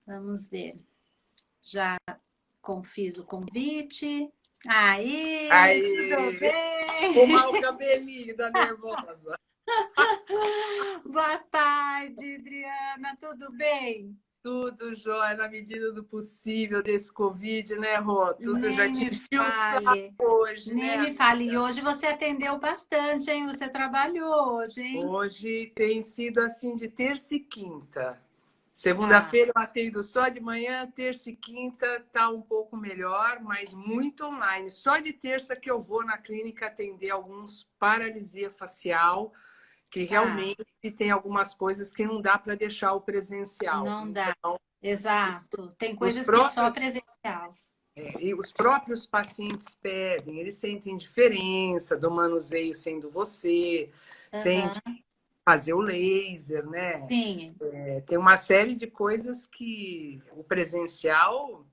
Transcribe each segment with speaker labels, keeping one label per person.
Speaker 1: Vamos ver. Já fiz o convite. Aí, tudo
Speaker 2: Aí,
Speaker 1: bem?
Speaker 2: arrumar o cabelinho da nervosa.
Speaker 1: Boa tarde, Adriana, tudo bem?
Speaker 2: Tudo jóia, na medida do possível desse Covid, né, Rô? Tudo já
Speaker 1: Nem
Speaker 2: te
Speaker 1: me
Speaker 2: encheu o saco
Speaker 1: fale,
Speaker 2: hoje,
Speaker 1: nem
Speaker 2: né,
Speaker 1: me fale. E
Speaker 2: amiga?
Speaker 1: hoje você atendeu bastante, hein? Você trabalhou hoje, hein?
Speaker 2: Hoje tem sido assim de terça e quinta.
Speaker 1: Tá,
Speaker 2: Segunda-feira eu atendo só de manhã, terça e quinta tá um pouco melhor, mas muito online. Só de terça que eu vou na clínica atender alguns paralisia facial, que
Speaker 1: tá.
Speaker 2: realmente tem algumas coisas que não dá para deixar o presencial.
Speaker 1: Não dá.
Speaker 2: Então,
Speaker 1: Exato. Tem
Speaker 2: os
Speaker 1: coisas que só
Speaker 2: próprios,
Speaker 1: presencial.
Speaker 2: e os próprios pacientes pedem, eles sentem diferença do manuseio sendo você, sente
Speaker 1: Aham.
Speaker 2: fazer o laser, né?
Speaker 1: Sim,
Speaker 2: Tem uma série de coisas que o presencial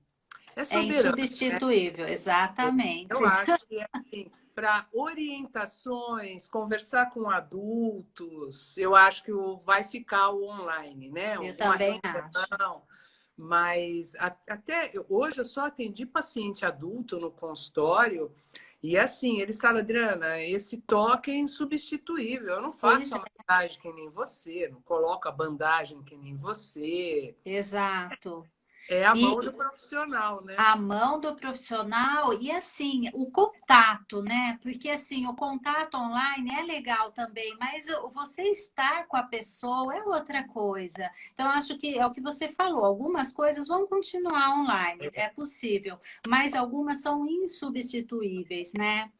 Speaker 2: é
Speaker 1: é
Speaker 2: soberano.
Speaker 1: insubstituível,
Speaker 2: Eu
Speaker 1: exatamente.
Speaker 2: acho que assim, para orientações, conversar com adultos, eu acho que vai ficar o online, né?
Speaker 1: Eu
Speaker 2: Uma
Speaker 1: também acho.
Speaker 2: reunião, mas até hoje eu só atendi paciente adulto no consultório e assim, eles falam, Adriana, esse toque é insubstituível. Eu não
Speaker 1: Pois
Speaker 2: faço a
Speaker 1: é,
Speaker 2: massagem que nem você, não coloco a bandagem que nem você.
Speaker 1: exato.
Speaker 2: É a mão
Speaker 1: E
Speaker 2: do profissional, né?
Speaker 1: a mão do profissional e assim, o contato, né? Porque assim, o contato online é legal também, mas você estar com a pessoa é outra coisa. Então, acho que é o que você falou, algumas coisas vão continuar online, é possível, mas algumas são insubstituíveis, né?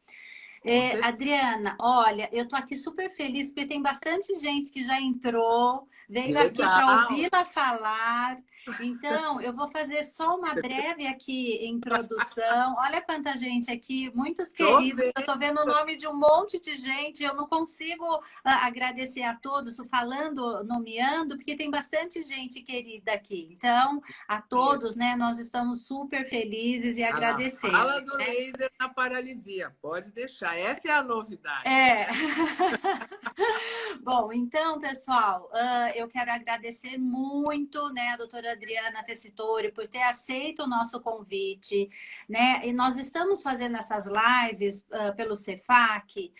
Speaker 2: Com certeza.
Speaker 1: Adriana, olha, eu tô aqui super feliz porque tem bastante gente que já entrou,
Speaker 2: Que
Speaker 1: veio aqui para
Speaker 2: legal.
Speaker 1: ouvi-la falar. Então, eu vou fazer só uma breve aqui introdução. Olha quanta gente aqui, muitos
Speaker 2: Tô
Speaker 1: queridos. Eu
Speaker 2: vendo.
Speaker 1: tô vendo o nome de um monte de gente. Eu não consigo agradecer a todos falando, nomeando, porque tem bastante gente querida aqui. Então, a todos, né, nós estamos super felizes e
Speaker 2: Ah lá,
Speaker 1: agradecemos,
Speaker 2: fala do
Speaker 1: né?
Speaker 2: laser na paralisia, pode deixar. Essa é a novidade,
Speaker 1: É.
Speaker 2: né?
Speaker 1: Bom, então, pessoal, eu quero agradecer muito, né, a doutora Adriana Tessitori por ter aceito o nosso convite, né? E nós estamos fazendo essas lives pelo Cefac.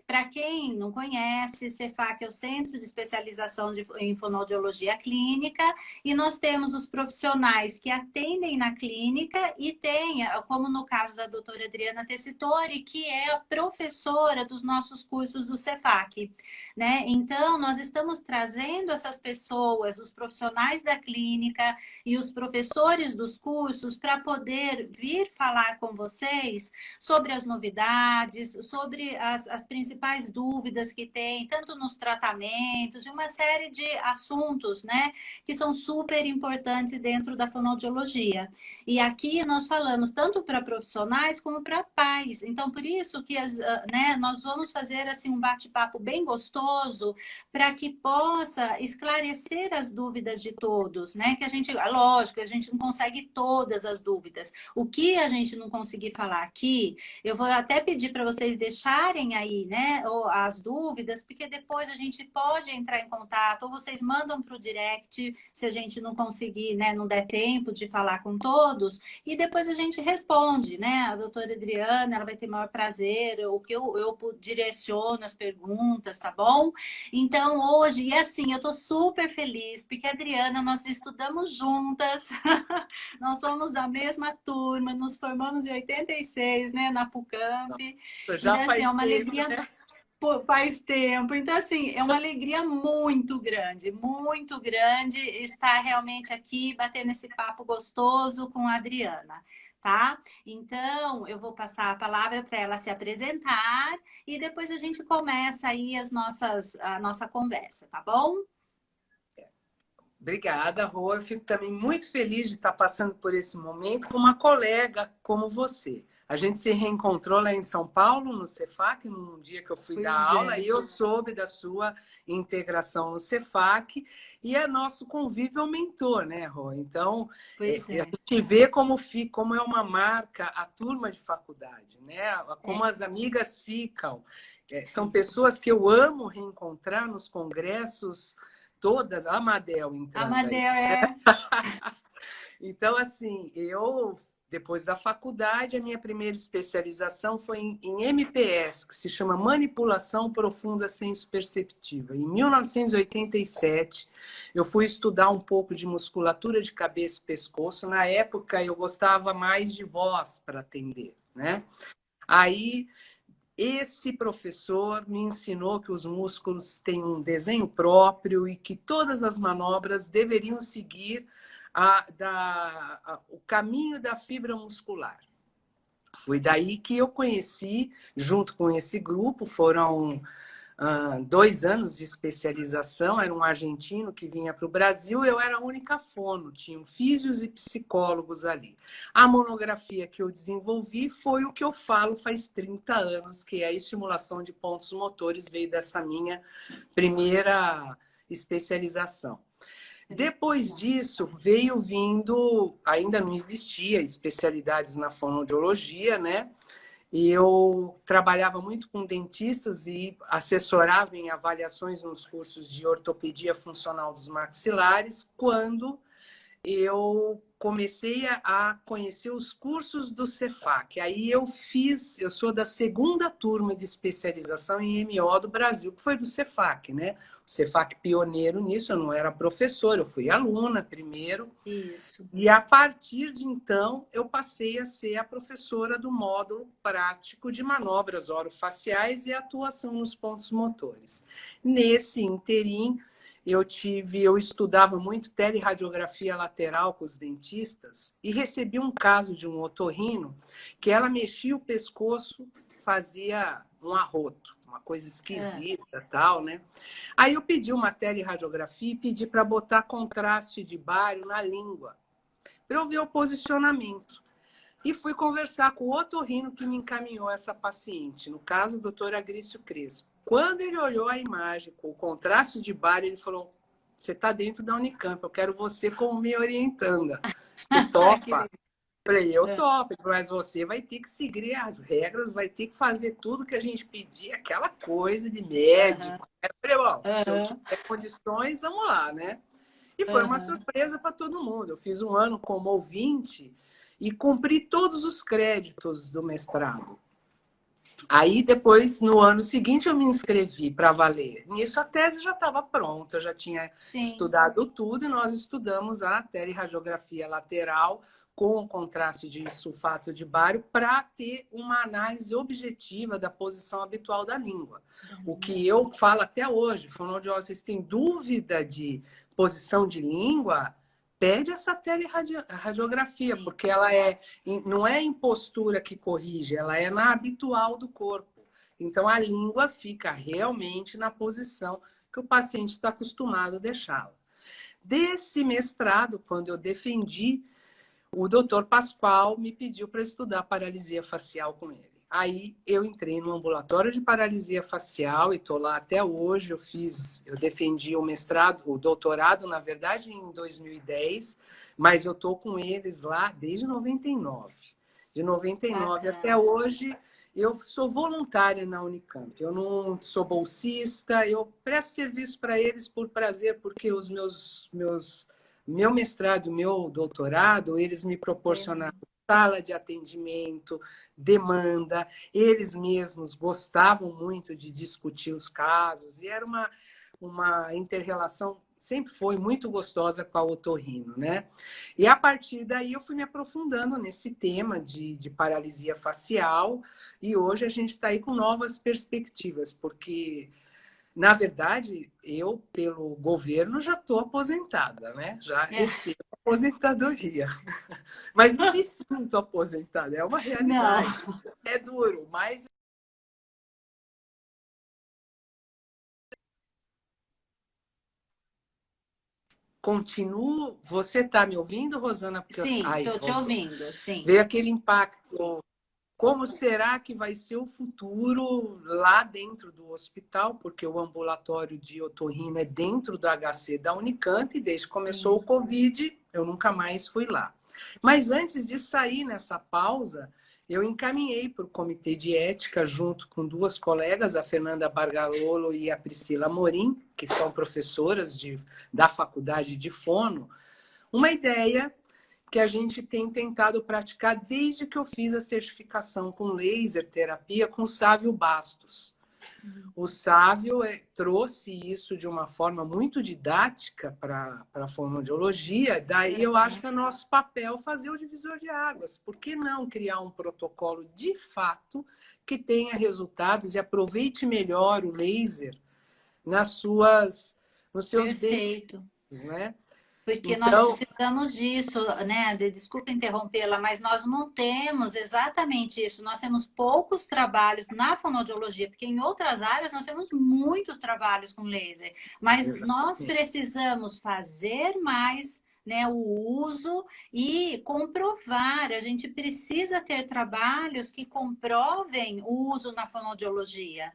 Speaker 1: Para quem não conhece, Cefac é o Centro de Especialização em Fonoaudiologia Clínica, e nós temos os profissionais que atendem na clínica e tem, como no caso da doutora Adriana Tessitori, que é a professora dos nossos cursos do Cefac, né? Então, nós estamos trazendo essas pessoas, os profissionais da clínica e os professores dos cursos para poder vir falar com vocês sobre as novidades, sobre as principais dúvidas que tem, tanto nos tratamentos e uma série de assuntos, né, que são super importantes dentro da fonoaudiologia. E aqui nós falamos tanto para profissionais como para pais. Então, por isso que né, nós vamos fazer assim um bate-papo bem gostoso para que possa esclarecer as dúvidas de todos, né? Que a gente, lógico, a gente não consegue todas as dúvidas. O que a gente não conseguir falar aqui, eu vou até pedir para vocês deixarem aí, né, as dúvidas, porque depois a gente pode entrar em contato, ou vocês mandam para o direct, se a gente não conseguir, né, não der tempo de falar com todos, e depois a gente responde, né? A doutora Adriana, ela vai ter maior prazer, o que eu direciono as perguntas, tá bom? Então, hoje, e assim, eu tô super feliz, porque a Adriana, nós estudamos juntas, nós somos da mesma turma, nos formamos em 86, né, na PUCamp.
Speaker 2: Já
Speaker 1: Então, assim, é
Speaker 2: faz
Speaker 1: uma
Speaker 2: tempo,
Speaker 1: alegria.
Speaker 2: né?
Speaker 1: Pô, faz tempo. Então, assim, é uma alegria muito grande estar realmente aqui batendo esse papo gostoso com a Adriana, tá? Então, eu vou passar a palavra para ela se apresentar e depois a gente começa aí a nossa conversa, tá bom?
Speaker 2: Obrigada, Rô. Eu fico também muito feliz de estar passando por esse momento com uma colega como você. A gente se reencontrou lá em São Paulo, no Cefac, num dia que eu fui dar
Speaker 1: Pois
Speaker 2: aula,
Speaker 1: é,
Speaker 2: e eu soube da sua integração no Cefac, e é nosso convívio mentor, né, Rô? Então,
Speaker 1: pois
Speaker 2: a
Speaker 1: é.
Speaker 2: gente vê como é uma marca a turma de faculdade, né?
Speaker 1: É,
Speaker 2: Como as amigas ficam. São
Speaker 1: fica.
Speaker 2: pessoas que eu amo reencontrar nos congressos todas, a Amadel entrando aí.
Speaker 1: Amadeu, é.
Speaker 2: Então, assim, depois da faculdade, a minha primeira especialização foi em MPS, que se chama Manipulação Profunda Senso-Perceptiva. Em 1987, eu fui estudar um pouco de musculatura de cabeça e pescoço. Na época, eu gostava mais de voz para atender, né? Aí, esse professor me ensinou que os músculos têm um desenho próprio e que todas as manobras deveriam seguir o caminho da fibra muscular. Foi daí que eu conheci, junto com esse grupo, foram 2 anos de especialização, era um argentino que vinha para o Brasil, eu era a única fono, tinham físios e psicólogos ali. A monografia que eu desenvolvi foi o que eu falo faz 30 anos, que é a estimulação de pontos motores, veio dessa minha primeira especialização. Depois disso, veio vindo, ainda não existia especialidades na fonoaudiologia, né? E eu trabalhava muito com dentistas e assessorava em avaliações nos cursos de ortopedia funcional dos maxilares, quando eu comecei a conhecer os cursos do Cefac. Aí eu sou da segunda turma de especialização em MO do Brasil, que foi do Cefac, né? O Cefac pioneiro nisso, eu não era professora, eu fui aluna primeiro.
Speaker 1: Isso.
Speaker 2: E a partir de então, eu passei a ser a professora do módulo prático de manobras orofaciais e atuação nos pontos motores. Nesse interim, eu estudava muito teleradiografia lateral com os dentistas e recebi um caso de um otorrino que ela mexia o pescoço, fazia um arroto, uma coisa esquisita, tal, né? Aí eu pedi uma teleradiografia e pedi para botar contraste de bário na língua, para eu ver o posicionamento. E fui conversar com o otorrino que me encaminhou essa paciente, no caso, o doutor Agrício Crespo. Quando ele olhou a imagem com o contraste de bário, ele falou: você está dentro da Unicamp, eu quero você como minha orientanda. Você topa? Falei, eu topo, mas você vai ter que seguir as regras, vai ter que fazer tudo que a gente pedir, aquela coisa de médico. Eu falei, bom, se eu tiver condições, vamos lá, né? E foi uma surpresa para todo mundo. Eu fiz um ano como ouvinte e cumpri todos os créditos do mestrado. Aí, depois, no ano seguinte, eu me inscrevi para valer. Nisso, a tese já estava pronta, eu já tinha estudado tudo, e nós estudamos a teleradiografia lateral com o contraste de sulfato de bário para ter uma análise objetiva da posição habitual da língua. O que eu falo até hoje, fonoaudiólogos, vocês têm dúvida de posição de língua? Pede essa teleradiografia, porque ela não é em postura que corrige, ela é na habitual do corpo. Então, a língua fica realmente na posição que o paciente está acostumado a deixá-la. Desse mestrado, quando eu defendi, o doutor Pascoal me pediu para estudar paralisia facial com ele. Aí eu entrei no ambulatório de paralisia facial e estou lá até hoje. Eu defendi o mestrado, o doutorado, na verdade, em 2010, mas eu estou com eles lá desde 99. De 99 até hoje, eu sou voluntária na Unicamp. Eu não sou bolsista, eu presto serviço para eles por prazer, porque os meu mestrado, meu doutorado, eles me proporcionaram sala de atendimento, demanda, eles mesmos gostavam muito de discutir os casos, e era uma inter-relação, sempre foi muito gostosa com a otorrino, né? E a partir daí eu fui me aprofundando nesse tema de paralisia facial, e hoje a gente está aí com novas perspectivas, porque, na verdade, eu, pelo governo, já estou aposentada, né? Já recebo aposentadoria. Mas não me sinto aposentada, é uma realidade. Não. É duro, mas... Continuo... Você está me ouvindo, Rosana? Porque
Speaker 1: sim, estou te ouvindo, sim.
Speaker 2: Veio aquele impacto... Como será que vai ser o futuro lá dentro do hospital? Porque o ambulatório de otorrino é dentro do HC da Unicamp, e desde que começou o Covid, eu nunca mais fui lá. Mas antes de sair nessa pausa, eu encaminhei para o comitê de ética, junto com duas colegas, a Fernanda Bargarolo e a Priscila Morim, que são professoras da faculdade de Fono, uma ideia que a gente tem tentado praticar desde que eu fiz a certificação com laser terapia com o Sávio Bastos. O Sávio trouxe isso de uma forma muito didática para a fonoaudiologia, daí eu acho que é nosso papel fazer o divisor de águas. Por que não criar um protocolo de fato que tenha resultados e aproveite melhor o laser nos seus
Speaker 1: Perfeito.
Speaker 2: benefícios, né?
Speaker 1: Porque nós
Speaker 2: Então,
Speaker 1: precisamos disso, né? Desculpa interrompê-la, mas nós não temos exatamente isso. Nós temos poucos trabalhos na fonoaudiologia, porque em outras áreas nós temos muitos trabalhos com laser. Mas nós
Speaker 2: exatamente.
Speaker 1: precisamos fazer mais, né, o uso e comprovar. A gente precisa ter trabalhos que comprovem o uso na fonoaudiologia.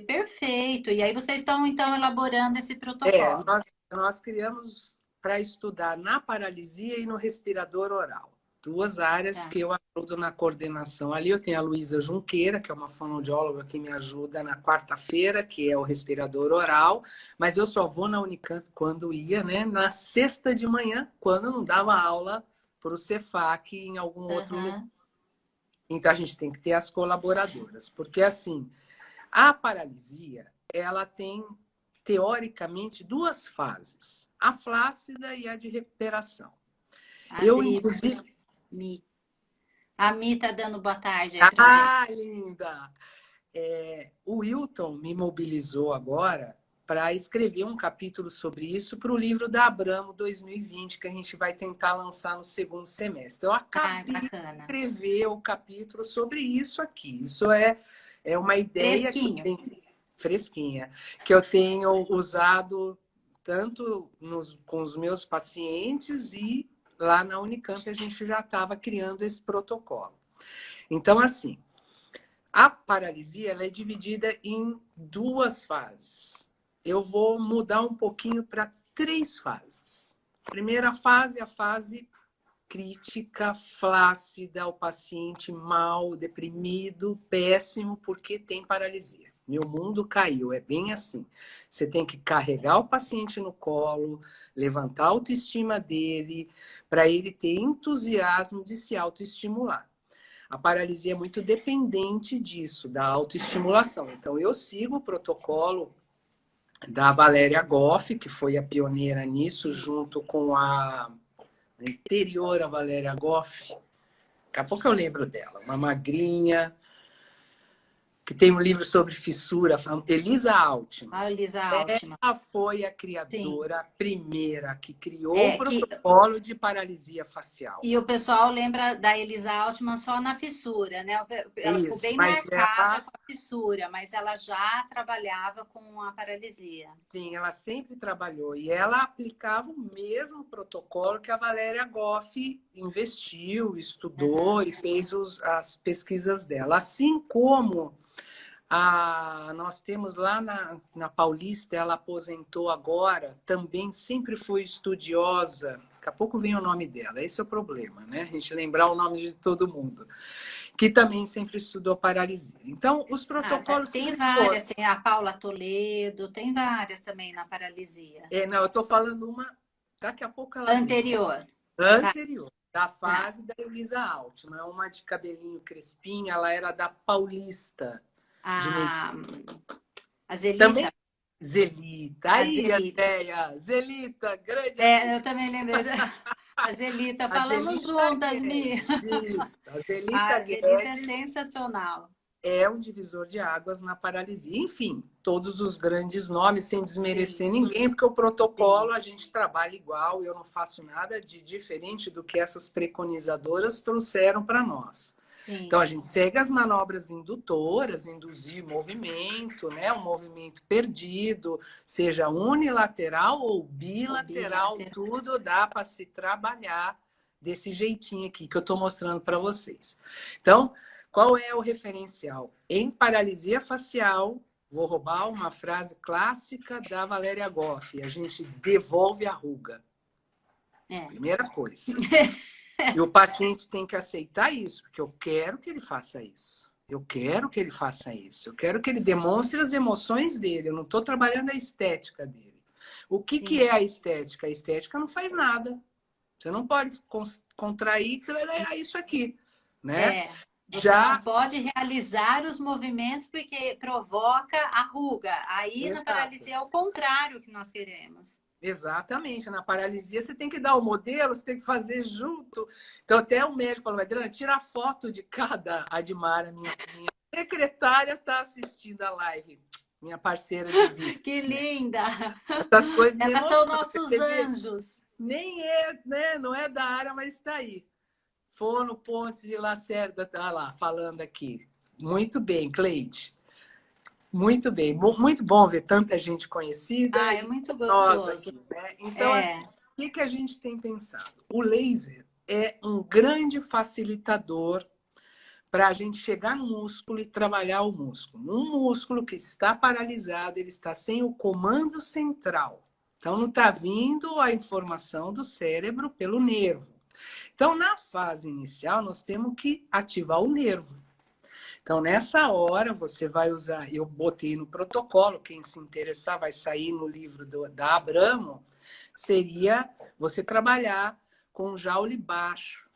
Speaker 1: Perfeito. E aí vocês estão, então, elaborando esse protocolo.
Speaker 2: Nós criamos para estudar na paralisia e no respirador oral. Duas áreas
Speaker 1: Tá.
Speaker 2: que eu ajudo na coordenação. Ali eu tenho a Luísa Junqueira, que é uma fonoaudióloga que me ajuda na quarta-feira, que é o respirador oral, mas eu só vou na Unicamp quando ia, né? Na sexta de manhã, quando não dava aula para o Cefac em algum outro lugar. Então a gente tem que ter as colaboradoras, porque assim, a paralisia, ela tem teoricamente duas fases, a flácida e a de recuperação. Eu, inclusive...
Speaker 1: A Mi está dando boa tarde aí pra gente.
Speaker 2: Ah, linda! O Wilton me mobilizou agora para escrever um capítulo sobre isso para o livro da Abramo 2020, que a gente vai tentar lançar no segundo semestre. Eu acabei de escrever o capítulo sobre isso aqui. Isso é uma ideia fresquinha, que eu tenho usado tanto com os meus pacientes e lá na Unicamp a gente já estava criando esse protocolo. Então, assim, a paralisia ela é dividida em duas fases. Eu vou mudar um pouquinho para 3 fases. A primeira fase é a fase crítica, flácida, o paciente mal, deprimido, péssimo, porque tem paralisia. Meu mundo caiu, é bem assim. Você tem que carregar o paciente no colo, levantar a autoestima dele, para ele ter entusiasmo de se autoestimular. A paralisia é muito dependente disso, da autoestimulação. Então, eu sigo o protocolo da Valéria Goff, que foi a pioneira nisso, junto com a anterior a Valéria Goff. Daqui a pouco eu lembro dela. Uma magrinha, que tem um livro sobre fissura, Elisa Altman.
Speaker 1: A Elisa Altman.
Speaker 2: Ela foi a criadora, a primeira, que criou o protocolo de paralisia facial.
Speaker 1: E o pessoal lembra da Elisa Altman só na fissura, né? Ela ficou bem marcada com a fissura, mas ela já trabalhava com a paralisia.
Speaker 2: Sim, ela sempre trabalhou. E ela aplicava o mesmo protocolo que a Valéria Goff investiu, estudou e fez as pesquisas dela. Assim como nós temos lá na Paulista, ela aposentou agora, também sempre foi estudiosa. Daqui a pouco vem o nome dela, esse é o problema, né? A gente lembrar o nome de todo mundo. Que também sempre estudou paralisia. Então, os protocolos...
Speaker 1: Tem várias, tem a Paula Toledo, tem várias também na paralisia.
Speaker 2: Não, eu estou falando uma... Daqui a pouco ela...
Speaker 1: Anterior.
Speaker 2: Da fase da Elisa Altman. É uma de cabelinho crespinho, ela era da Paulista.
Speaker 1: A Zelita.
Speaker 2: Também Zelita. Aí, Andréia. Zelita, grande.
Speaker 1: Eu também lembrei. A Zelita. Falamos juntas, Mi.
Speaker 2: Isso. A
Speaker 1: Zelita é sensacional.
Speaker 2: É um divisor de águas na paralisia. Enfim, todos os grandes nomes, sem desmerecer ninguém, porque o protocolo a gente trabalha igual, eu não faço nada de diferente do que essas preconizadoras trouxeram para nós.
Speaker 1: Sim.
Speaker 2: Então, a gente segue as manobras indutoras, induzir movimento, né? Um movimento perdido, seja unilateral ou bilateral, tudo dá para se trabalhar desse jeitinho aqui que eu estou mostrando para vocês. Então, qual é o referencial? Em paralisia facial, vou roubar uma frase clássica da Valéria Goff, a gente devolve a ruga. Primeira coisa. E o paciente tem que aceitar isso, porque eu quero que ele faça isso. Eu quero que ele faça isso. Eu quero que ele demonstre as emoções dele. Eu não estou trabalhando a estética dele. O que é a estética? A estética não faz nada. Você não pode contrair que você vai ganhar isso aqui, né?
Speaker 1: É, você não
Speaker 2: Já,
Speaker 1: pode realizar os movimentos porque provoca a ruga. Aí na
Speaker 2: exato.
Speaker 1: paralisia é o contrário que nós queremos.
Speaker 2: Exatamente. Na paralisia você tem que dar o modelo, você tem que fazer junto. Então até o médico falou, Adriana, tira a foto de cada Admara, minha secretária está assistindo a live, minha parceira de vida.
Speaker 1: Que linda!
Speaker 2: Essas coisas me
Speaker 1: Elas são
Speaker 2: emocionam.
Speaker 1: nossos
Speaker 2: Você vê,
Speaker 1: anjos.
Speaker 2: nem é, né? Não é da área, mas está aí. Fono Pontes de Lacerda tá lá falando aqui. Muito bem, Cleide. Muito bem. Muito bom ver tanta gente conhecida
Speaker 1: Ah, é
Speaker 2: e
Speaker 1: muito
Speaker 2: nós
Speaker 1: gostoso.
Speaker 2: aqui, né? Então, assim,
Speaker 1: É,
Speaker 2: o que a gente tem pensado? O laser é um grande facilitador para a gente chegar no músculo e trabalhar o músculo. Um músculo que está paralisado, ele está sem o comando central. Então, não está vindo a informação do cérebro pelo nervo. Então, na fase inicial, nós temos que ativar o nervo. Então, nessa hora, você vai usar, eu botei no protocolo, quem se interessar vai sair no livro da Abramo, seria você trabalhar com Joule baixo,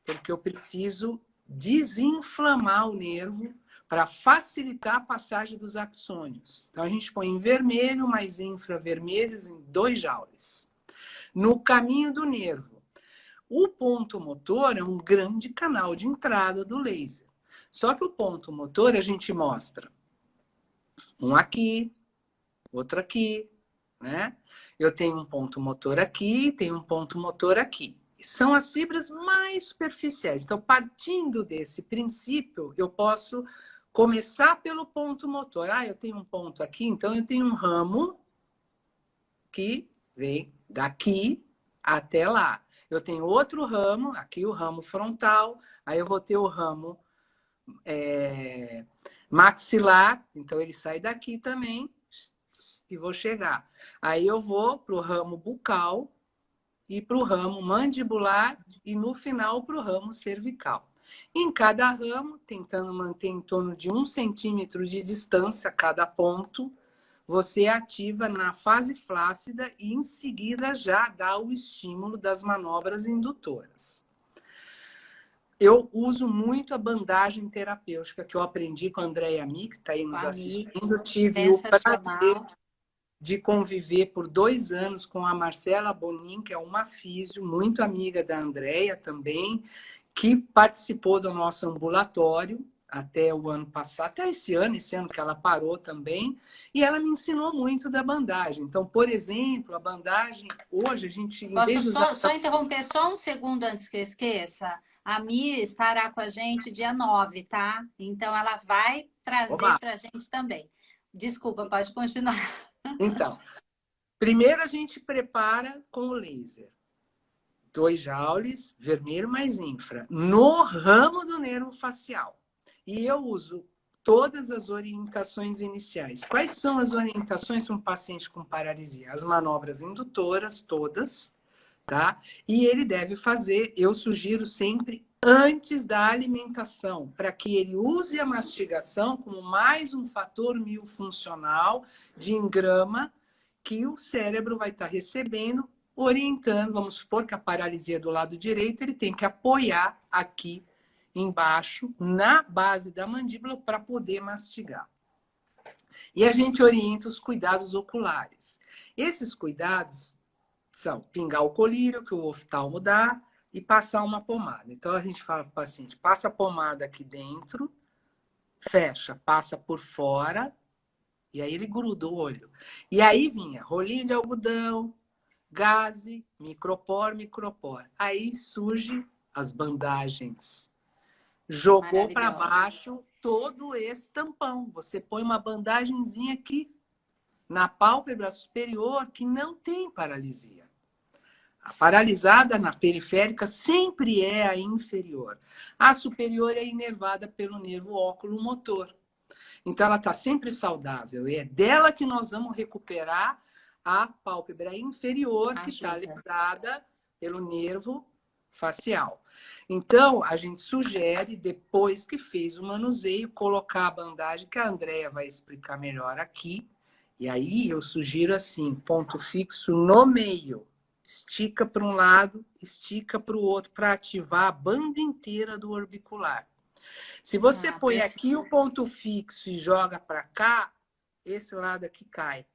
Speaker 2: porque eu preciso desinflamar o nervo para facilitar a passagem dos axônios. Então, a gente põe em vermelho mais infravermelhos em 2 joules. No caminho do nervo, o ponto motor é um grande canal de entrada do laser. Só que o ponto motor a gente mostra um aqui, outro aqui, né? Eu tenho um ponto motor aqui, tenho um ponto motor aqui. São as fibras mais superficiais. Então, partindo desse princípio, eu posso começar pelo ponto motor. Ah, eu tenho um ponto aqui, então eu tenho um ramo que vem daqui até lá. Eu tenho outro ramo, aqui o ramo frontal, aí eu vou ter o ramo maxilar, então ele sai daqui também e vou chegar. Aí eu vou para o ramo bucal e para o ramo mandibular e no final para o ramo cervical. Em cada ramo, tentando manter em torno de 1 centímetro de distância cada ponto, você ativa na fase flácida e em seguida já dá o estímulo das manobras indutoras. Eu uso muito a bandagem terapêutica que eu aprendi com a Andréia Mi, que está aí
Speaker 1: com
Speaker 2: nos
Speaker 1: a Mi,
Speaker 2: assistindo. Tive o prazer
Speaker 1: sensacional.
Speaker 2: de conviver por 2 anos com a Marcela Bonin, que é uma físio, muito amiga da Andréia também, que participou do nosso ambulatório até o ano passado, até esse ano que ela parou também, e ela me ensinou muito da bandagem. Então, por exemplo, a bandagem, hoje a gente, em
Speaker 1: Posso
Speaker 2: vez de usar...
Speaker 1: só interromper só um segundo antes que eu esqueça? A Mi estará com a gente dia 9, tá? Então ela vai trazer
Speaker 2: Oba!
Speaker 1: para a gente também. Desculpa, pode continuar.
Speaker 2: Então, primeiro a gente prepara com o laser. 2 joules, vermelho mais infra, no ramo do nervo facial. E eu uso todas as orientações iniciais. Quais são as orientações para um paciente com paralisia? As manobras indutoras, todas, tá? E ele deve fazer, eu sugiro sempre, antes da alimentação, para que ele use a mastigação como mais um fator miofuncional de engrama que o cérebro vai estar recebendo, orientando. Vamos supor que a paralisia é do lado direito, ele tem que apoiar aqui embaixo, na base da mandíbula, para poder mastigar. E a gente orienta os cuidados oculares. Esses cuidados são pingar o colírio, que o oftalmo dá, e passar uma pomada. Então, a gente fala para o paciente, passa a pomada aqui dentro, fecha, passa por fora, e aí ele gruda o olho. E aí vinha rolinho de algodão, gaze, micropor. Aí surge as bandagens. Jogou para
Speaker 1: Maravilhosa.
Speaker 2: baixo todo esse tampão. Você põe uma bandagenzinha aqui na pálpebra superior que não tem paralisia. A paralisada na periférica sempre é a inferior. A superior é inervada pelo nervo óculo-motor. Então, ela está sempre saudável. E é dela que nós vamos recuperar a pálpebra inferior, que está
Speaker 1: Ajuda.
Speaker 2: lesada pelo nervo facial. Então, a gente sugere, depois que fez o manuseio, colocar a bandagem, que a Andrea vai explicar melhor aqui. E aí eu sugiro assim, ponto fixo no meio. Estica para um lado, estica para o outro, para ativar a banda inteira do orbicular. Se você põe aqui o ponto fixo e joga para cá, esse lado aqui cai.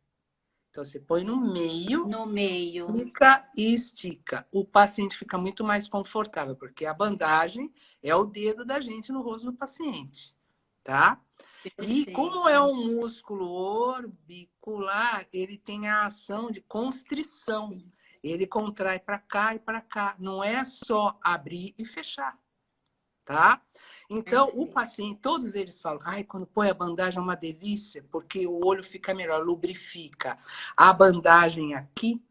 Speaker 2: Então, você põe no meio.
Speaker 1: No meio.
Speaker 2: Estica e estica. O paciente fica muito mais confortável, porque a bandagem é o dedo da gente no rosto do paciente, tá?
Speaker 1: Perfeito.
Speaker 2: E como é um músculo orbicular, ele tem a ação de constrição. Ele contrai para cá e para cá. Não é só abrir e fechar. Tá? Então, o paciente, todos eles falam, ai, quando põe a bandagem é uma delícia, porque o olho fica melhor, lubrifica. A bandagem aqui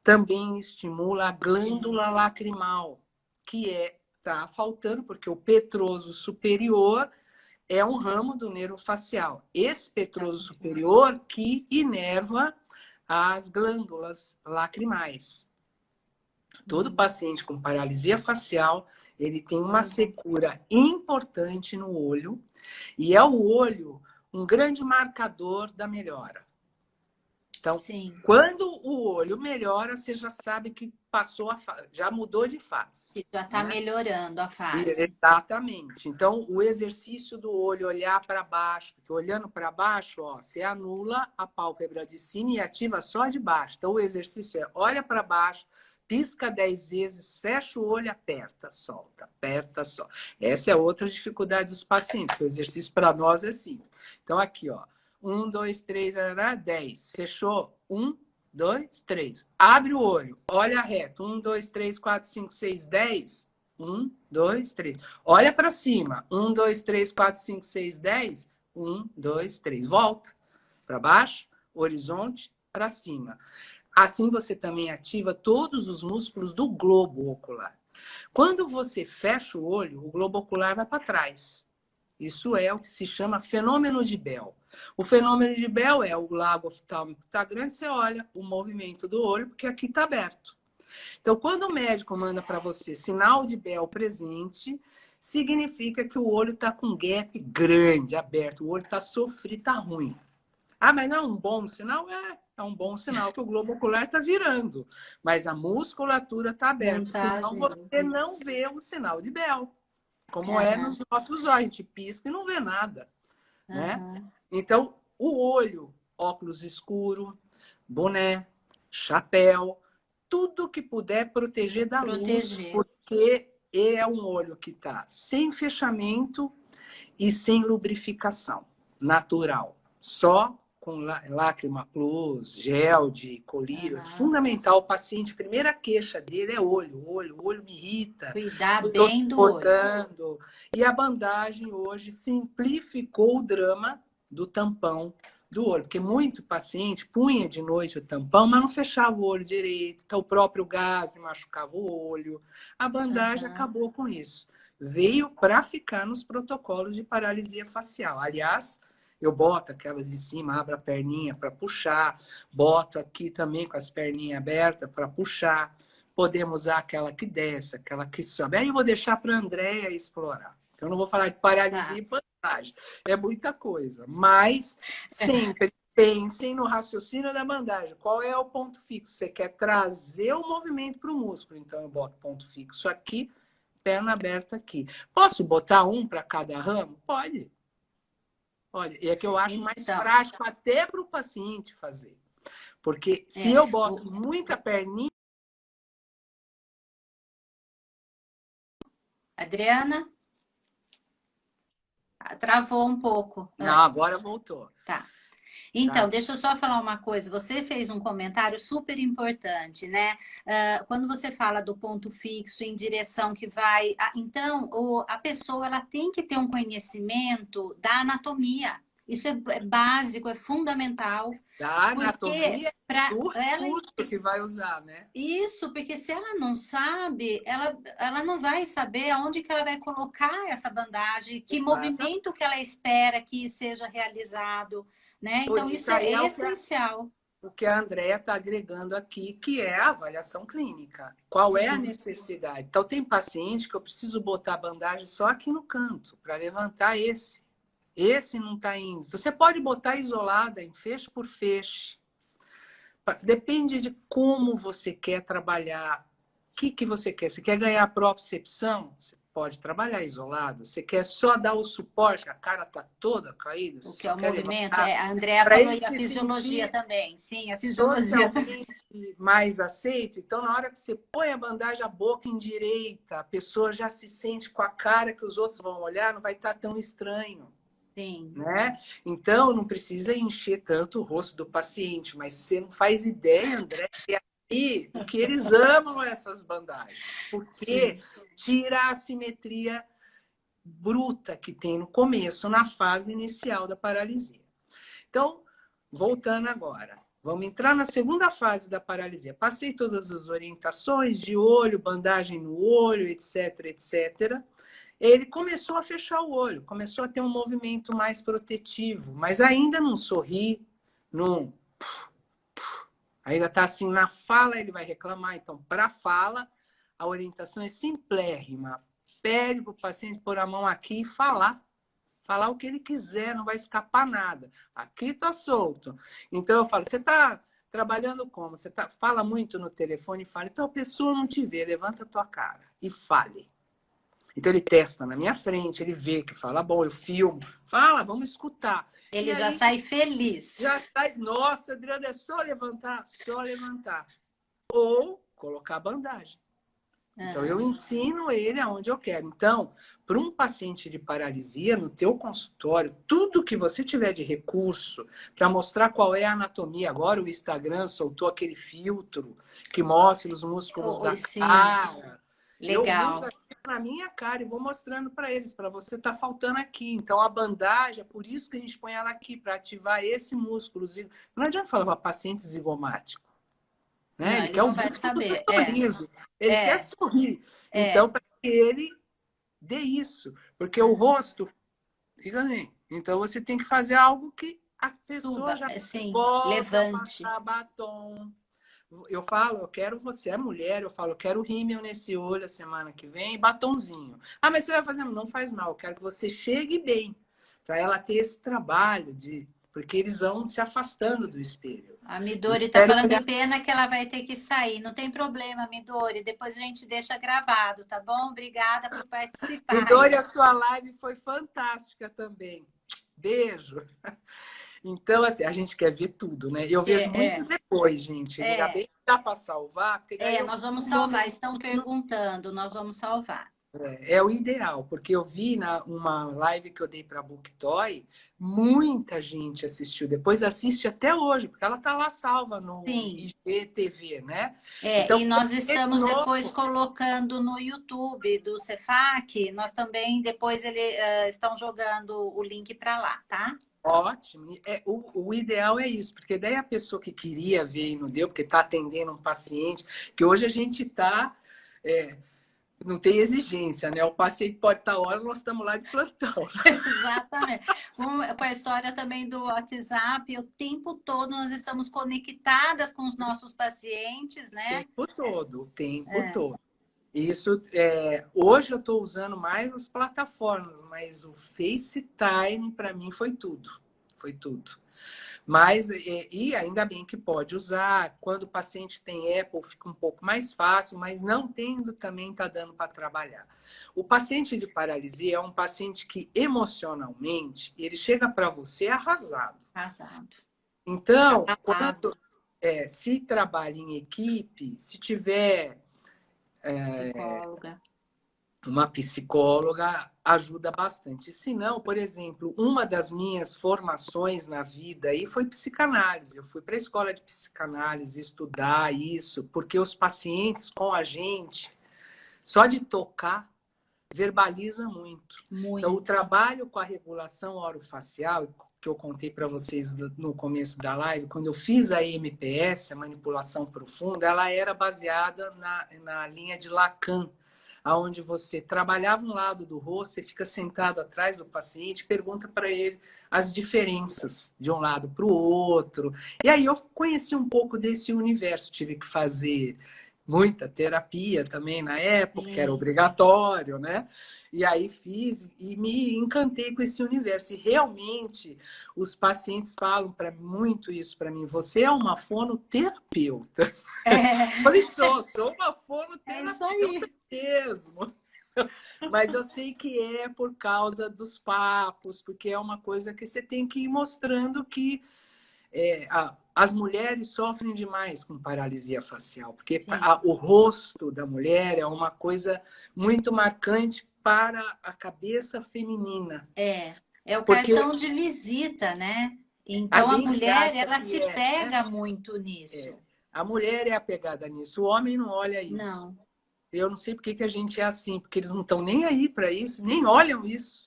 Speaker 2: também estimula a glândula lacrimal, que tá faltando, porque o petroso superior é um ramo do nervo facial. Esse petroso superior que inerva as glândulas lacrimais. Todo paciente com paralisia facial, ele tem uma secura importante no olho, e é o olho um grande marcador da melhora. Então, quando o olho melhora, você já sabe que passou a fase, já mudou de fase.
Speaker 1: Que já está melhorando a fase.
Speaker 2: Exatamente. Então, o exercício do olho, olhar para baixo, porque olhando para baixo, ó, você anula a pálpebra de cima e ativa só de baixo. Então, o exercício é olha para baixo, pisca 10 vezes, fecha o olho, aperta, solta, aperta, solta. Essa é outra dificuldade dos pacientes, que o exercício para nós é simples. Então, aqui, ó. 1, 2, 3, 10. Fechou? 1, 2, 3. Abre o olho, olha reto. 1, 2, 3, 4, 5, 6, 10. 1, 2, 3. Olha para cima. 1, 2, 3, 4, 5, 6, 10. 1, 2, 3. Volta para baixo, horizonte, para cima. Assim você também ativa todos os músculos do globo ocular. Quando você fecha o olho, o globo ocular vai para trás. Isso é o que se chama fenômeno de Bell. O fenômeno de Bell é o lago oftálmico está grande, você olha o movimento do olho, porque aqui está aberto. Então, quando o médico manda para você sinal de Bell presente, significa que o olho está com um gap grande, aberto. O olho está sofrido, está ruim. Ah, mas não é um bom sinal? É um bom sinal que o globo ocular está virando. Mas a musculatura está aberta, senão você não vê o sinal de Bell. Como é nos nossos olhos, a gente pisca e não vê nada. Né? Então, o olho, óculos escuro, boné, chapéu, tudo que puder proteger da luz, porque é um olho que está sem fechamento e sem lubrificação natural. Só com lágrima plus, gel de colírio. É fundamental. O paciente, a primeira queixa dele é olho. O olho me irrita.
Speaker 1: Cuidar bem do olho.
Speaker 2: E a bandagem hoje simplificou o drama do tampão do olho. Porque muito paciente punha de noite o tampão, mas não fechava o olho direito. Então, o próprio gás machucava o olho. A bandagem acabou com isso. Veio para ficar nos protocolos de paralisia facial. Aliás, eu boto aquelas em cima, abro a perninha para puxar, boto aqui também com as perninhas abertas para puxar. Podemos usar aquela que desce, aquela que sobe. Aí eu vou deixar para a Andrea explorar. Eu não vou falar de paralisia e bandagem. É muita coisa. Mas sempre pensem no raciocínio da bandagem. Qual é o ponto fixo? Você quer trazer o movimento para o músculo. Então, eu boto ponto fixo aqui, perna aberta aqui. Posso botar um para cada ramo? Pode. Olha, é que eu acho mais prático até para o paciente fazer. Porque se eu boto muita perninha...
Speaker 1: Adriana? Travou um pouco.
Speaker 2: Não, agora voltou.
Speaker 1: Tá. Então, deixa eu só falar uma coisa. Você fez um comentário super importante, né? Quando você fala do ponto fixo em direção que vai... Então, a pessoa ela tem que ter um conhecimento da anatomia. Isso é básico, é fundamental.
Speaker 2: Da anatomia do recurso que vai usar, né?
Speaker 1: Isso, porque se ela não sabe, ela não vai saber aonde que ela vai colocar essa bandagem, que movimento que ela espera que seja realizado, né? Então, isso é essencial.
Speaker 2: o que a Andrea está agregando aqui, que é a avaliação clínica. Qual é a necessidade? Então, tem paciente que eu preciso botar a bandagem só aqui no canto, para levantar esse. Esse não está indo. Você pode botar isolada em feixe por feixe. Depende de como você quer trabalhar. O que você quer? Você quer ganhar propriocepção? Você pode trabalhar isolado. Você quer só dar o suporte, a cara está toda caída?
Speaker 1: O
Speaker 2: Você
Speaker 1: que é
Speaker 2: só
Speaker 1: o
Speaker 2: quer
Speaker 1: movimento?
Speaker 2: levantar?
Speaker 1: A Andrea
Speaker 2: Para
Speaker 1: falou
Speaker 2: ele
Speaker 1: e a
Speaker 2: se
Speaker 1: fisiologia
Speaker 2: sentir
Speaker 1: também. Sim, a fisiologia.
Speaker 2: socialmente mais aceito. Então, na hora que você põe a bandagem, a boca endireita, a pessoa já se sente com a cara que os outros vão olhar, não vai estar tão estranho.
Speaker 1: Sim.
Speaker 2: Né? Então, não precisa encher tanto o rosto do paciente, mas você não faz ideia, André, e o que eles amam essas bandagens, porque tira a simetria bruta que tem no começo, na fase inicial da paralisia. Então, voltando agora, vamos entrar na segunda fase da paralisia. Passei todas as orientações de olho, bandagem no olho, etc, etc. Ele começou a fechar o olho, começou a ter um movimento mais protetivo, mas ainda não sorri, não... Ainda está assim, na fala ele vai reclamar. Então, para a fala, a orientação é simplérrima. Pede para o paciente pôr a mão aqui e falar. Falar o que ele quiser, não vai escapar nada. Aqui está solto. Então, eu falo, você está trabalhando como? Você fala muito no telefone e fala, então a pessoa não te vê, levanta a tua cara e fale. Então, ele testa na minha frente, ele vê que fala bom, eu filmo. Fala, vamos escutar.
Speaker 1: Ele
Speaker 2: e
Speaker 1: já
Speaker 2: aí,
Speaker 1: sai feliz.
Speaker 2: já sai, nossa, Adriana, é só levantar, só levantar. Ou colocar a bandagem. Então, eu ensino ele aonde eu quero. Então, para um paciente de paralisia, no teu consultório, tudo que você tiver de recurso para mostrar qual é a anatomia. Agora o Instagram soltou aquele filtro que mostra os músculos da cara.
Speaker 1: Legal.
Speaker 2: Eu uso na minha cara e vou mostrando para eles, para você tá faltando aqui. Então, a bandagem, é por isso que a gente põe ela aqui, para ativar esse músculo. Não adianta falar para paciente zigomático. Né?
Speaker 1: Não,
Speaker 2: Ele
Speaker 1: ele
Speaker 2: quer o
Speaker 1: não vai
Speaker 2: músculo do
Speaker 1: saber.
Speaker 2: sorriso. Ele quer sorrir. Então, para que ele dê isso. Porque o rosto fica assim. Então, você tem que fazer algo que a pessoa já volta
Speaker 1: levante.
Speaker 2: a passar batom. Eu falo, eu quero você, é mulher, eu falo, eu quero rímel nesse olho a semana que vem, batonzinho. Ah, mas você vai fazer? Não faz mal, eu quero que você chegue bem, para ela ter esse trabalho de... Porque eles vão se afastando do espelho.
Speaker 1: A Midori está falando que pena que ela vai ter que sair. Não tem problema, Midori. Depois a gente deixa gravado, tá bom? Obrigada por participar.
Speaker 2: Midori, a sua live foi fantástica também. Beijo. Então, assim, a gente quer ver tudo, né? Eu vejo muito depois, gente. Ainda bem que dá para salvar. Porque
Speaker 1: nós vamos salvar. Estão perguntando, nós vamos salvar.
Speaker 2: É o ideal, porque eu vi uma live que eu dei para a BookToy, muita gente assistiu. Depois assiste até hoje, porque ela está lá salva no IGTV, né?
Speaker 1: Então, e nós estamos depois colocando no YouTube do Cefac, nós também depois estão jogando o link para lá, tá?
Speaker 2: Ótimo. O ideal é isso, porque daí a pessoa que queria ver e não deu, porque está atendendo um paciente, que hoje a gente está... não tem exigência, né? O paciente pode estar hora, nós estamos lá de plantão.
Speaker 1: Exatamente. Com a história também do WhatsApp, o tempo todo nós estamos conectadas com os nossos pacientes, né?
Speaker 2: O tempo todo. Isso, hoje eu estou usando mais as plataformas, mas o FaceTime para mim foi tudo. Foi tudo. Mas, e ainda bem que pode usar. Quando o paciente tem Apple, fica um pouco mais fácil, mas não tendo também está dando para trabalhar. O paciente de paralisia é um paciente que emocionalmente ele chega para você arrasado.
Speaker 1: Arrasado.
Speaker 2: Então, quando se trabalha em equipe, se tiver
Speaker 1: psicóloga.
Speaker 2: Uma psicóloga ajuda bastante. Se não, por exemplo, uma das minhas formações na vida aí foi psicanálise. Eu fui para a escola de psicanálise estudar isso, porque os pacientes com a gente, só de tocar, verbaliza muito. Então, o trabalho com a regulação orofacial, que eu contei para vocês no começo da live, quando eu fiz a MPS, a manipulação profunda, ela era baseada na linha de Lacan, onde você trabalhava um lado do rosto, você fica sentado atrás do paciente, pergunta para ele as diferenças de um lado para o outro. E aí eu conheci um pouco desse universo, tive que fazer muita terapia também na época, que era
Speaker 1: Sim.
Speaker 2: obrigatório, né? E aí fiz e me encantei com esse universo. E realmente os pacientes falam muito isso para mim. Você é uma fonoterapeuta.
Speaker 1: É,
Speaker 2: Falei, sou uma
Speaker 1: é isso
Speaker 2: fonoterapeuta
Speaker 1: aí.
Speaker 2: mesmo. Mas eu sei que é por causa dos papos, porque é uma coisa que você tem que ir mostrando que as mulheres sofrem demais com paralisia facial, porque
Speaker 1: Sim.
Speaker 2: o rosto da mulher é uma coisa muito marcante para a cabeça feminina.
Speaker 1: É o
Speaker 2: Porque
Speaker 1: cartão de visita, né?
Speaker 2: a
Speaker 1: Então a
Speaker 2: gente
Speaker 1: mulher,
Speaker 2: acha
Speaker 1: ela
Speaker 2: que
Speaker 1: se pega muito nisso.
Speaker 2: a mulher é apegada nisso, o homem não olha isso.
Speaker 1: Não,
Speaker 2: Eu não sei por que que a gente é assim, porque eles não estão nem aí para isso, nem olham isso.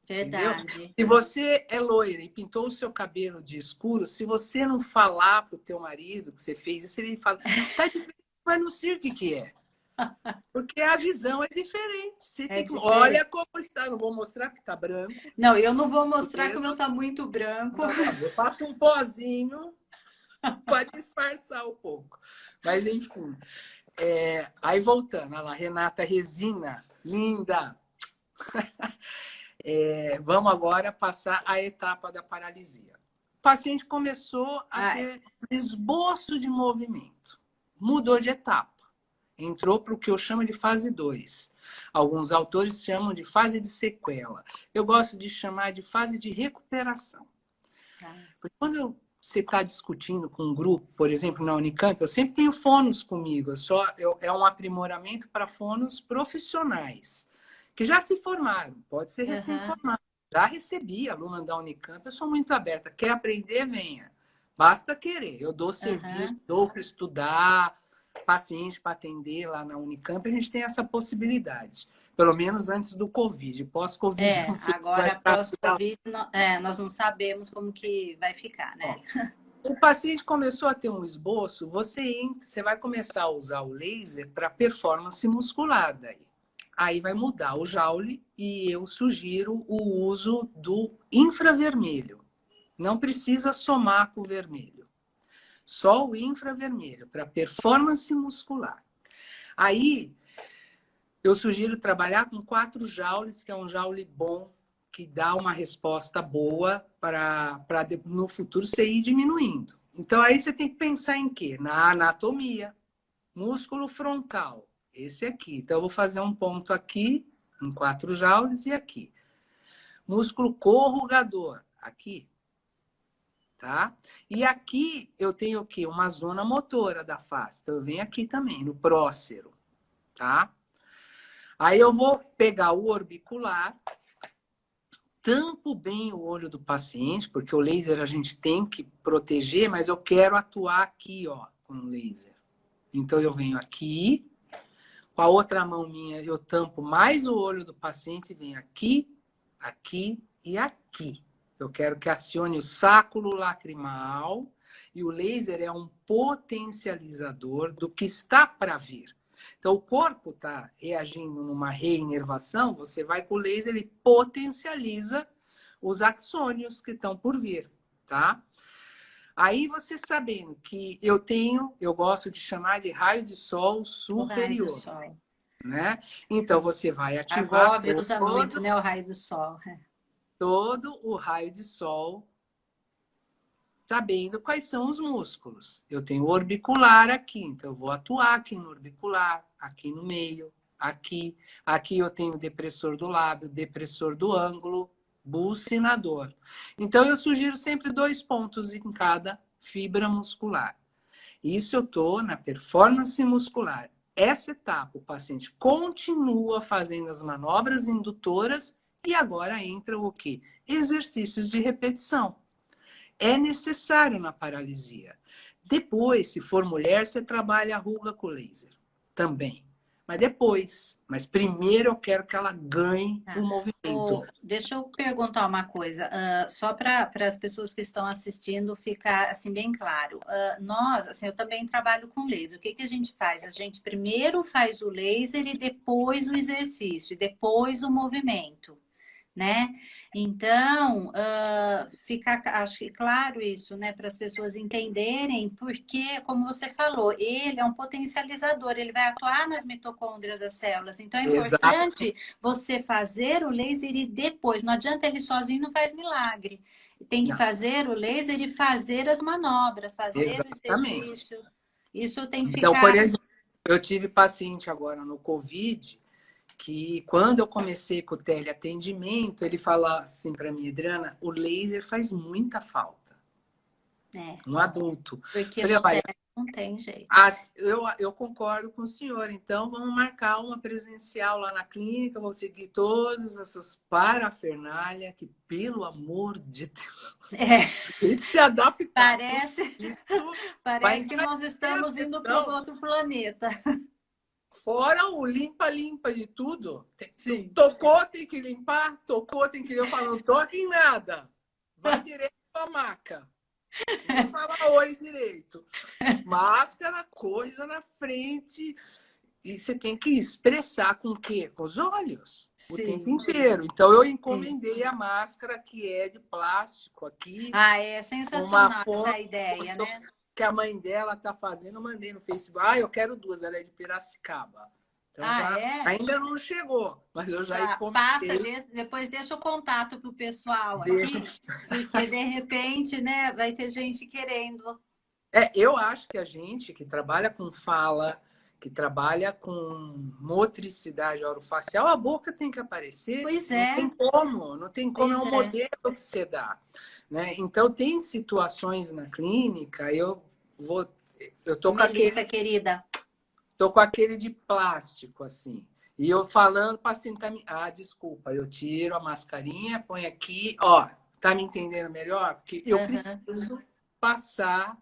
Speaker 2: Entendeu?
Speaker 1: verdade.
Speaker 2: Se você é loira e pintou o seu cabelo de escuro, se você não falar para o teu marido que você fez isso, ele fala, tá diferente, mas não sei o que que é. Porque a visão é diferente. Você
Speaker 1: É
Speaker 2: tem que,
Speaker 1: diferente.
Speaker 2: olha como está, não vou mostrar que está branco.
Speaker 1: Não, eu não vou mostrar que o meu
Speaker 2: Menos.
Speaker 1: tá muito branco.
Speaker 2: Não, não, eu faço um pozinho para disfarçar um pouco. Mas, enfim. Aí, voltando, olha lá, Renata Resina, linda. Vamos agora passar a etapa da paralisia. O paciente começou a
Speaker 1: Ai,
Speaker 2: ter esboço de movimento, mudou de etapa, entrou para o que eu chamo de fase 2. Alguns autores chamam de fase de sequela. Eu gosto de chamar de fase de recuperação.
Speaker 1: tá.
Speaker 2: Porque quando você está discutindo com um grupo, por exemplo, na Unicamp, eu sempre tenho fonos comigo. É um aprimoramento para fonos profissionais, que já se formaram, pode ser
Speaker 1: Aham,
Speaker 2: recém-formado. Já recebi aluna da Unicamp, eu sou muito aberta. Quer aprender, venha. Basta querer. Eu dou serviço,
Speaker 1: aham.
Speaker 2: dou para estudar, paciente para atender lá na Unicamp, a gente tem essa possibilidade. Pelo menos antes do Covid. Pós-Covid, eu não sei se vai
Speaker 1: Agora,
Speaker 2: ficar.
Speaker 1: pós-Covid, nós não sabemos como que vai ficar, né?
Speaker 2: O paciente começou a ter um esboço, você vai começar a usar o laser para performance muscular daí. Aí vai mudar o Joule e eu sugiro o uso do infravermelho. Não precisa somar com o vermelho. Só o infravermelho para performance muscular. Aí eu sugiro trabalhar com 4 joules, que é um joule bom, que dá uma resposta boa para no futuro você ir diminuindo. Então, aí você tem que pensar em quê? Na anatomia, músculo frontal, esse aqui. Então, eu vou fazer um ponto aqui, em 4 joules, e aqui. Músculo corrugador, aqui. Tá? E aqui eu tenho o quê? Uma zona motora da face. Então, eu venho aqui também, no prócero. Tá? Aí eu vou pegar o orbicular, tampo bem o olho do paciente, porque o laser a gente tem que proteger, mas eu quero atuar aqui, ó, com o laser. Então eu venho aqui, com a outra mão minha eu tampo mais o olho do paciente e venho aqui, aqui e aqui. Eu quero que acione o sáculo lacrimal e o laser é um potencializador do que está para vir. Então, o corpo está reagindo numa reinervação, você vai com o laser, ele potencializa os axônios que estão por vir, tá? Aí você sabendo que eu gosto de chamar de raio de sol
Speaker 1: O raio do
Speaker 2: superior,
Speaker 1: sol.
Speaker 2: né? Então, você vai
Speaker 1: A
Speaker 2: ativar
Speaker 1: Gov usa muito, né? O raio do sol.
Speaker 2: todo o raio de sol sabendo quais são os músculos. Eu tenho o orbicular aqui, então eu vou atuar aqui no orbicular, aqui no meio, aqui. Aqui eu tenho o depressor do lábio, depressor do ângulo, bucinador. Então eu sugiro sempre 2 pontos em cada fibra muscular. Isso eu estou na performance muscular. Essa etapa, o paciente continua fazendo as manobras indutoras e agora entra o quê? Exercícios de repetição. É necessário na paralisia. Depois, se for mulher, você trabalha a ruga com laser também. mas depois. Mas primeiro eu quero que ela ganhe
Speaker 1: Tá.
Speaker 2: o movimento.
Speaker 1: Deixa eu perguntar uma coisa, só para as pessoas que estão assistindo ficar assim bem claro. Nós, assim, eu também trabalho com laser. O que que a gente faz? A gente primeiro faz o laser e depois o exercício, e depois o movimento, né? Então, fica, acho que claro isso, né, para as pessoas entenderem, porque, como você falou, ele é um potencializador, ele vai atuar nas mitocôndrias das células. Então, é
Speaker 2: Exato,
Speaker 1: importante você fazer o laser e depois. Não adianta ele sozinho, não faz milagre. Tem que
Speaker 2: não,
Speaker 1: fazer o laser e fazer as manobras, fazer o
Speaker 2: exatamente.
Speaker 1: exercício. Isso tem que
Speaker 2: Então, por
Speaker 1: ficar.
Speaker 2: exemplo, eu tive paciente agora no Covid, que quando eu comecei com o teleatendimento, ele fala assim para mim, Adriana, o laser faz muita falta.
Speaker 1: É,
Speaker 2: Um adulto.
Speaker 1: porque
Speaker 2: Falei,
Speaker 1: no
Speaker 2: olha,
Speaker 1: teste não tem jeito.
Speaker 2: eu concordo com o senhor, então vamos marcar uma presencial lá na clínica, vou seguir todas essas parafernália, que, pelo amor de Deus,
Speaker 1: É,
Speaker 2: tem que se adaptar. Tudo
Speaker 1: parece.
Speaker 2: isso vai
Speaker 1: Parece que nós
Speaker 2: encarecer a
Speaker 1: estamos indo para
Speaker 2: sessão.
Speaker 1: outro planeta.
Speaker 2: Fora o limpa-limpa de tudo.
Speaker 1: Sim.
Speaker 2: Tocou, tem que limpar. Tocou, tem que limpar. Eu falo, não toca em nada. Vai direto pra maca. Nem fala oi direito. Máscara, coisa na frente. E você tem que expressar com o quê? Com os olhos. O tempo
Speaker 1: Sim,
Speaker 2: inteiro. Então, eu
Speaker 1: sim.
Speaker 2: encomendei a máscara que é de plástico aqui.
Speaker 1: Ah, é
Speaker 2: Uma
Speaker 1: sensacional essa
Speaker 2: foto
Speaker 1: ideia, né?
Speaker 2: que a mãe dela tá fazendo. Eu mandei no Facebook. Ah, eu quero duas. Ela é de Piracicaba. Então,
Speaker 1: Ah,
Speaker 2: já
Speaker 1: é?
Speaker 2: ainda não chegou, mas eu já
Speaker 1: Tá, passa,
Speaker 2: encomendei.
Speaker 1: depois deixa o contato pro pessoal aqui,
Speaker 2: Deixa.
Speaker 1: porque de repente, né, vai ter gente querendo.
Speaker 2: Eu acho que a gente que trabalha com fala, que trabalha com motricidade orofacial, a boca tem que aparecer.
Speaker 1: Pois
Speaker 2: Não
Speaker 1: é,
Speaker 2: tem como, não tem como, é
Speaker 1: pois
Speaker 2: um
Speaker 1: é.
Speaker 2: modelo que você dá. Né? Então, tem situações na clínica, eu
Speaker 1: Ô,
Speaker 2: tô com aquele,
Speaker 1: Melissa, querida.
Speaker 2: tô com aquele de plástico, assim. E eu falando, o paciente tá me... Ah, desculpa, eu tiro a mascarinha, põe aqui. Ó, tá me entendendo melhor? Porque eu
Speaker 1: Aham,
Speaker 2: preciso passar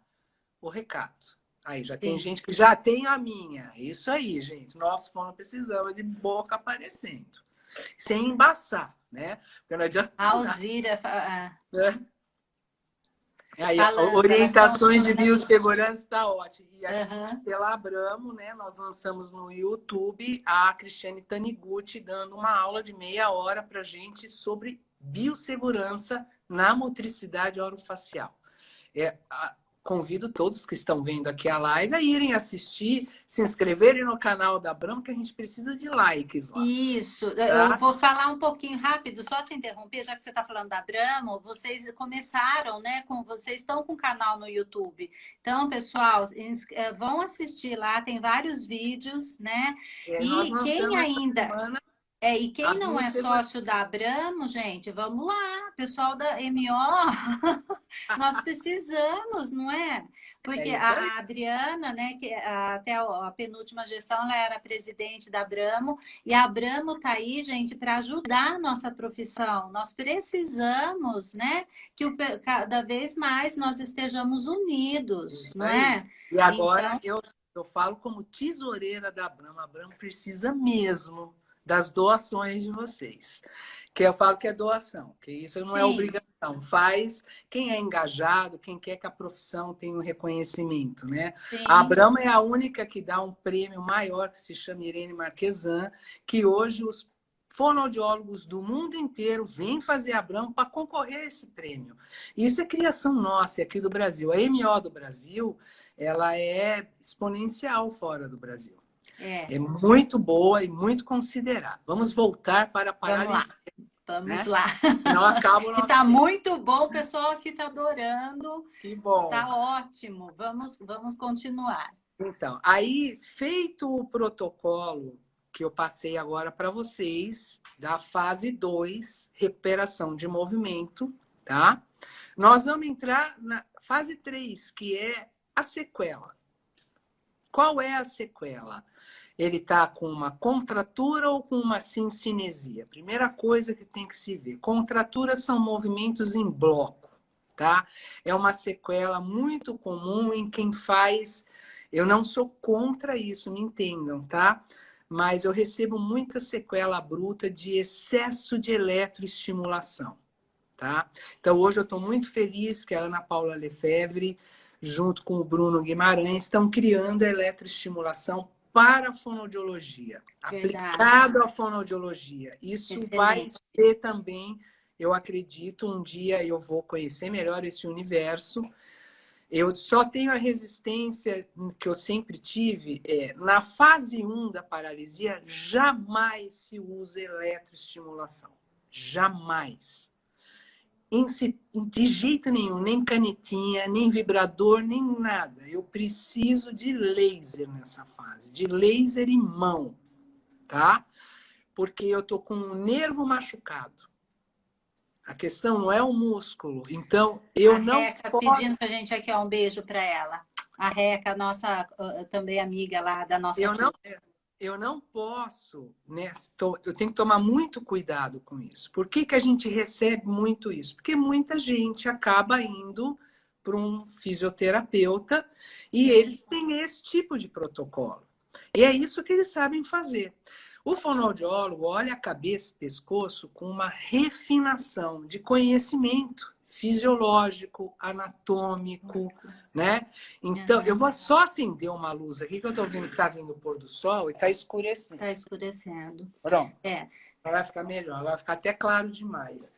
Speaker 2: o recado. Aí já tem
Speaker 1: sim.
Speaker 2: gente que já tem a minha. Isso aí, gente. Nós fomos precisamos de boca aparecendo. Sem embaçar, né? Porque não adianta
Speaker 1: A
Speaker 2: nada,
Speaker 1: Alzira,
Speaker 2: né? Aí,
Speaker 1: falando, elas estão
Speaker 2: orientações de
Speaker 1: falando aqui.
Speaker 2: biossegurança está ótimo. E a gente,
Speaker 1: Aham.
Speaker 2: pela Abramo, né, nós lançamos no YouTube a Cristiane Taniguchi dando uma aula de meia hora para a gente sobre biossegurança na motricidade orofacial. Convido todos que estão vendo aqui a live a irem assistir, se inscreverem no canal da Abramo, que a gente precisa de likes lá.
Speaker 1: Isso, eu
Speaker 2: Tá?
Speaker 1: vou falar um pouquinho rápido, só te interromper, já que você está falando da Abramo, vocês começaram, né? Vocês estão com um canal no YouTube. Então, pessoal, vão assistir lá, tem vários vídeos, né?
Speaker 2: Nós
Speaker 1: E quem
Speaker 2: lançamos essa
Speaker 1: ainda
Speaker 2: semana
Speaker 1: e
Speaker 2: a
Speaker 1: quem não é
Speaker 2: biossegurança.
Speaker 1: sócio da Abramo, gente, vamos lá, pessoal da MO, nós precisamos, não é?
Speaker 2: É
Speaker 1: Porque
Speaker 2: isso aí.
Speaker 1: a Adriana, né, que até a penúltima gestão, ela era presidente da Abramo, e a Abramo está aí, gente, para ajudar a nossa profissão. Nós precisamos, né, que cada vez mais nós estejamos unidos,
Speaker 2: Isso
Speaker 1: não
Speaker 2: aí.
Speaker 1: é?
Speaker 2: E agora
Speaker 1: Então,
Speaker 2: eu falo como tesoureira da Abramo. A Abramo precisa mesmo das doações de vocês. Que eu falo que é doação, que isso não é
Speaker 1: sim,
Speaker 2: obrigação. Faz quem é engajado, quem quer que a profissão tenha um reconhecimento, né? A
Speaker 1: sim.
Speaker 2: Abramo é a única que dá um prêmio maior, que se chama Irene Marquesan, que hoje os fonoaudiólogos do mundo inteiro vêm fazer Abramo para concorrer a esse prêmio. Isso é criação nossa aqui do Brasil. A MO do Brasil, ela é exponencial fora do Brasil.
Speaker 1: É,
Speaker 2: É muito boa e muito considerada. Vamos voltar para a
Speaker 1: vamos lá.
Speaker 2: paralisia,
Speaker 1: Vamos
Speaker 2: né?
Speaker 1: lá.
Speaker 2: Não acaba o
Speaker 1: E
Speaker 2: nosso
Speaker 1: tá
Speaker 2: tempo.
Speaker 1: muito bom, o pessoal aqui tá adorando.
Speaker 2: Que bom.
Speaker 1: Tá ótimo. Vamos continuar.
Speaker 2: Então, aí, feito o protocolo que eu passei agora para vocês, da fase 2, recuperação de movimento, tá? Nós vamos entrar na fase 3, que é a sequela. Qual é a sequela? Ele está com uma contratura ou com uma sincinesia? Primeira coisa que tem que se ver. Contraturas são movimentos em bloco, tá? É uma sequela muito comum em quem faz. Eu não sou contra isso, me entendam, tá? mas eu recebo muita sequela bruta de excesso de eletroestimulação, tá? Então, hoje eu estou muito feliz que a Ana Paula Lefebvre, junto com o Bruno Guimarães, estão criando a eletroestimulação para a fonoaudiologia, aplicado à fonoaudiologia. Isso vai ser também, eu acredito, um dia eu vou conhecer melhor esse universo. Eu só tenho a resistência que eu sempre tive, na fase 1 da paralisia, jamais se usa eletroestimulação. Jamais. De jeito nenhum, nem canetinha, nem vibrador, nem nada. Eu preciso de laser nessa fase, de laser em mão, tá? Porque eu tô com um nervo machucado. A questão não é o músculo. Então, eu não
Speaker 1: Reca
Speaker 2: posso...
Speaker 1: pedindo pra gente aqui, ó, um beijo para ela. A Reca, nossa também amiga lá da nossa equipe.
Speaker 2: Eu não posso, né? Eu tenho que tomar muito cuidado com isso. Por que que a gente recebe muito isso? Porque muita gente acaba indo para um fisioterapeuta e eles têm esse tipo de protocolo. E é isso que eles sabem fazer. O fonoaudiólogo olha a cabeça e pescoço com uma refinação de conhecimento fisiológico, anatômico, né? Então, eu vou só acender uma luz aqui, que eu estou vendo que está vindo o pôr do sol e está escurecendo.
Speaker 1: Está escurecendo.
Speaker 2: Pronto. Vai ficar melhor, vai ficar até claro demais.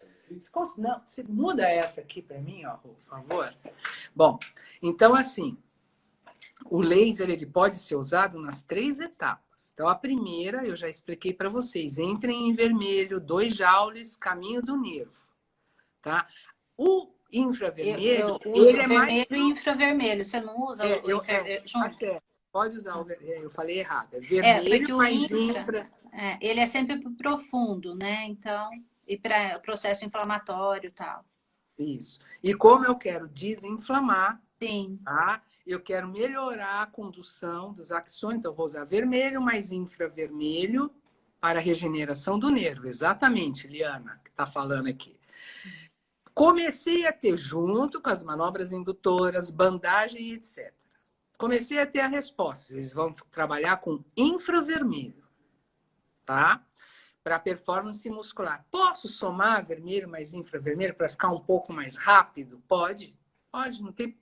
Speaker 2: Não, você muda essa aqui para mim, ó, por favor. Bom, então assim, o laser ele pode ser usado nas 3 etapas. Então, a primeira, eu já expliquei para vocês. Entrem em vermelho, 2 joules, caminho do nervo. Tá? O infravermelho,
Speaker 1: eu uso
Speaker 2: ele é mais...
Speaker 1: vermelho e infravermelho. Você não usa o infravermelho junto?
Speaker 2: Pode usar eu falei errado. É vermelho mais infra...
Speaker 1: ele é sempre profundo, né? Então, e para processo inflamatório e tal.
Speaker 2: Isso. E como eu quero desinflamar,
Speaker 1: sim,
Speaker 2: tá? Eu quero melhorar a condução dos axônios, então eu vou usar vermelho mais infravermelho para a regeneração do nervo. Exatamente, Liana, que está falando aqui. Comecei a ter, junto com as manobras indutoras, bandagem, etc. Comecei a ter a resposta. Eles vão trabalhar com infravermelho, tá? Para performance muscular. Posso somar vermelho mais infravermelho para ficar um pouco mais rápido? Pode, não tem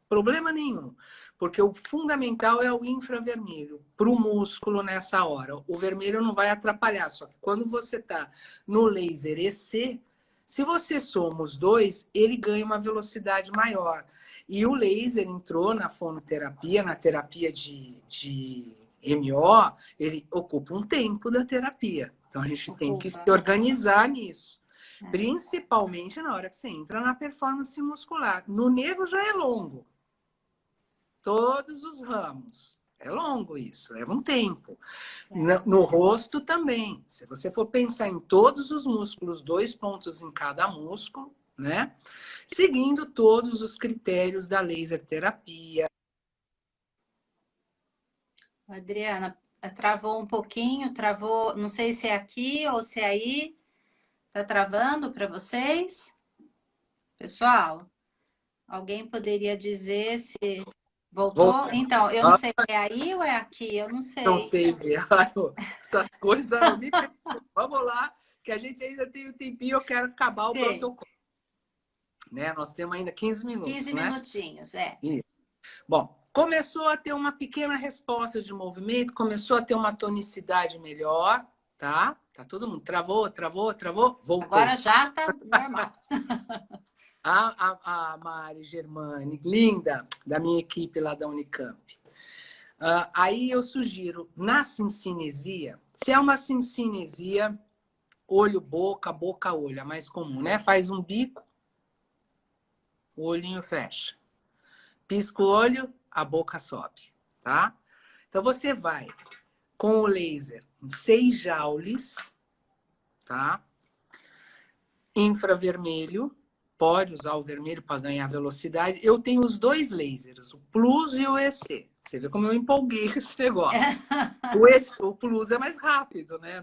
Speaker 2: problema nenhum. Porque o fundamental é o infravermelho para o músculo nessa hora. O vermelho não vai atrapalhar, só que quando você está no laser EC, se você soma os dois, ele ganha uma velocidade maior. E o laser entrou na fonoterapia, na terapia de MO, ele ocupa um tempo da terapia. Então, a gente tem que se organizar nisso. Principalmente na hora que você entra na performance muscular. No nervo já é longo. Todos os ramos. É longo isso, leva um tempo. No rosto também. Se você for pensar em todos os músculos, 2 pontos em cada músculo, né? Seguindo todos os critérios da laser terapia.
Speaker 1: Adriana, travou um pouquinho, travou, não sei se é aqui ou se é aí. Tá travando para vocês? Pessoal, alguém poderia dizer se voltou? Então, eu não sei se é aí ou é aqui, eu não sei.
Speaker 2: Não sei, essas coisas não me perguntam. Vamos lá, que a gente ainda tem um tempinho, eu quero acabar o protocolo. Né? Nós temos ainda 15 minutos,
Speaker 1: 15
Speaker 2: né?
Speaker 1: minutinhos,
Speaker 2: Bom, começou a ter uma pequena resposta de movimento, começou a ter uma tonicidade melhor, tá? Tá todo mundo travou, voltou.
Speaker 1: Agora já tá normal.
Speaker 2: A Mari Germani, linda, da minha equipe lá da Unicamp. Aí eu sugiro, na sincinesia, se é uma sincinesia, olho-boca, boca-olho, é mais comum, né? Faz um bico, o olhinho fecha. Pisca o olho, a boca sobe, tá? Então, você vai com o laser em 6 joules, tá? Infravermelho, pode usar o vermelho para ganhar velocidade. Eu tenho os 2 lasers, o Plus e o EC. Você vê como eu empolguei com esse negócio. O Plus é mais rápido, né?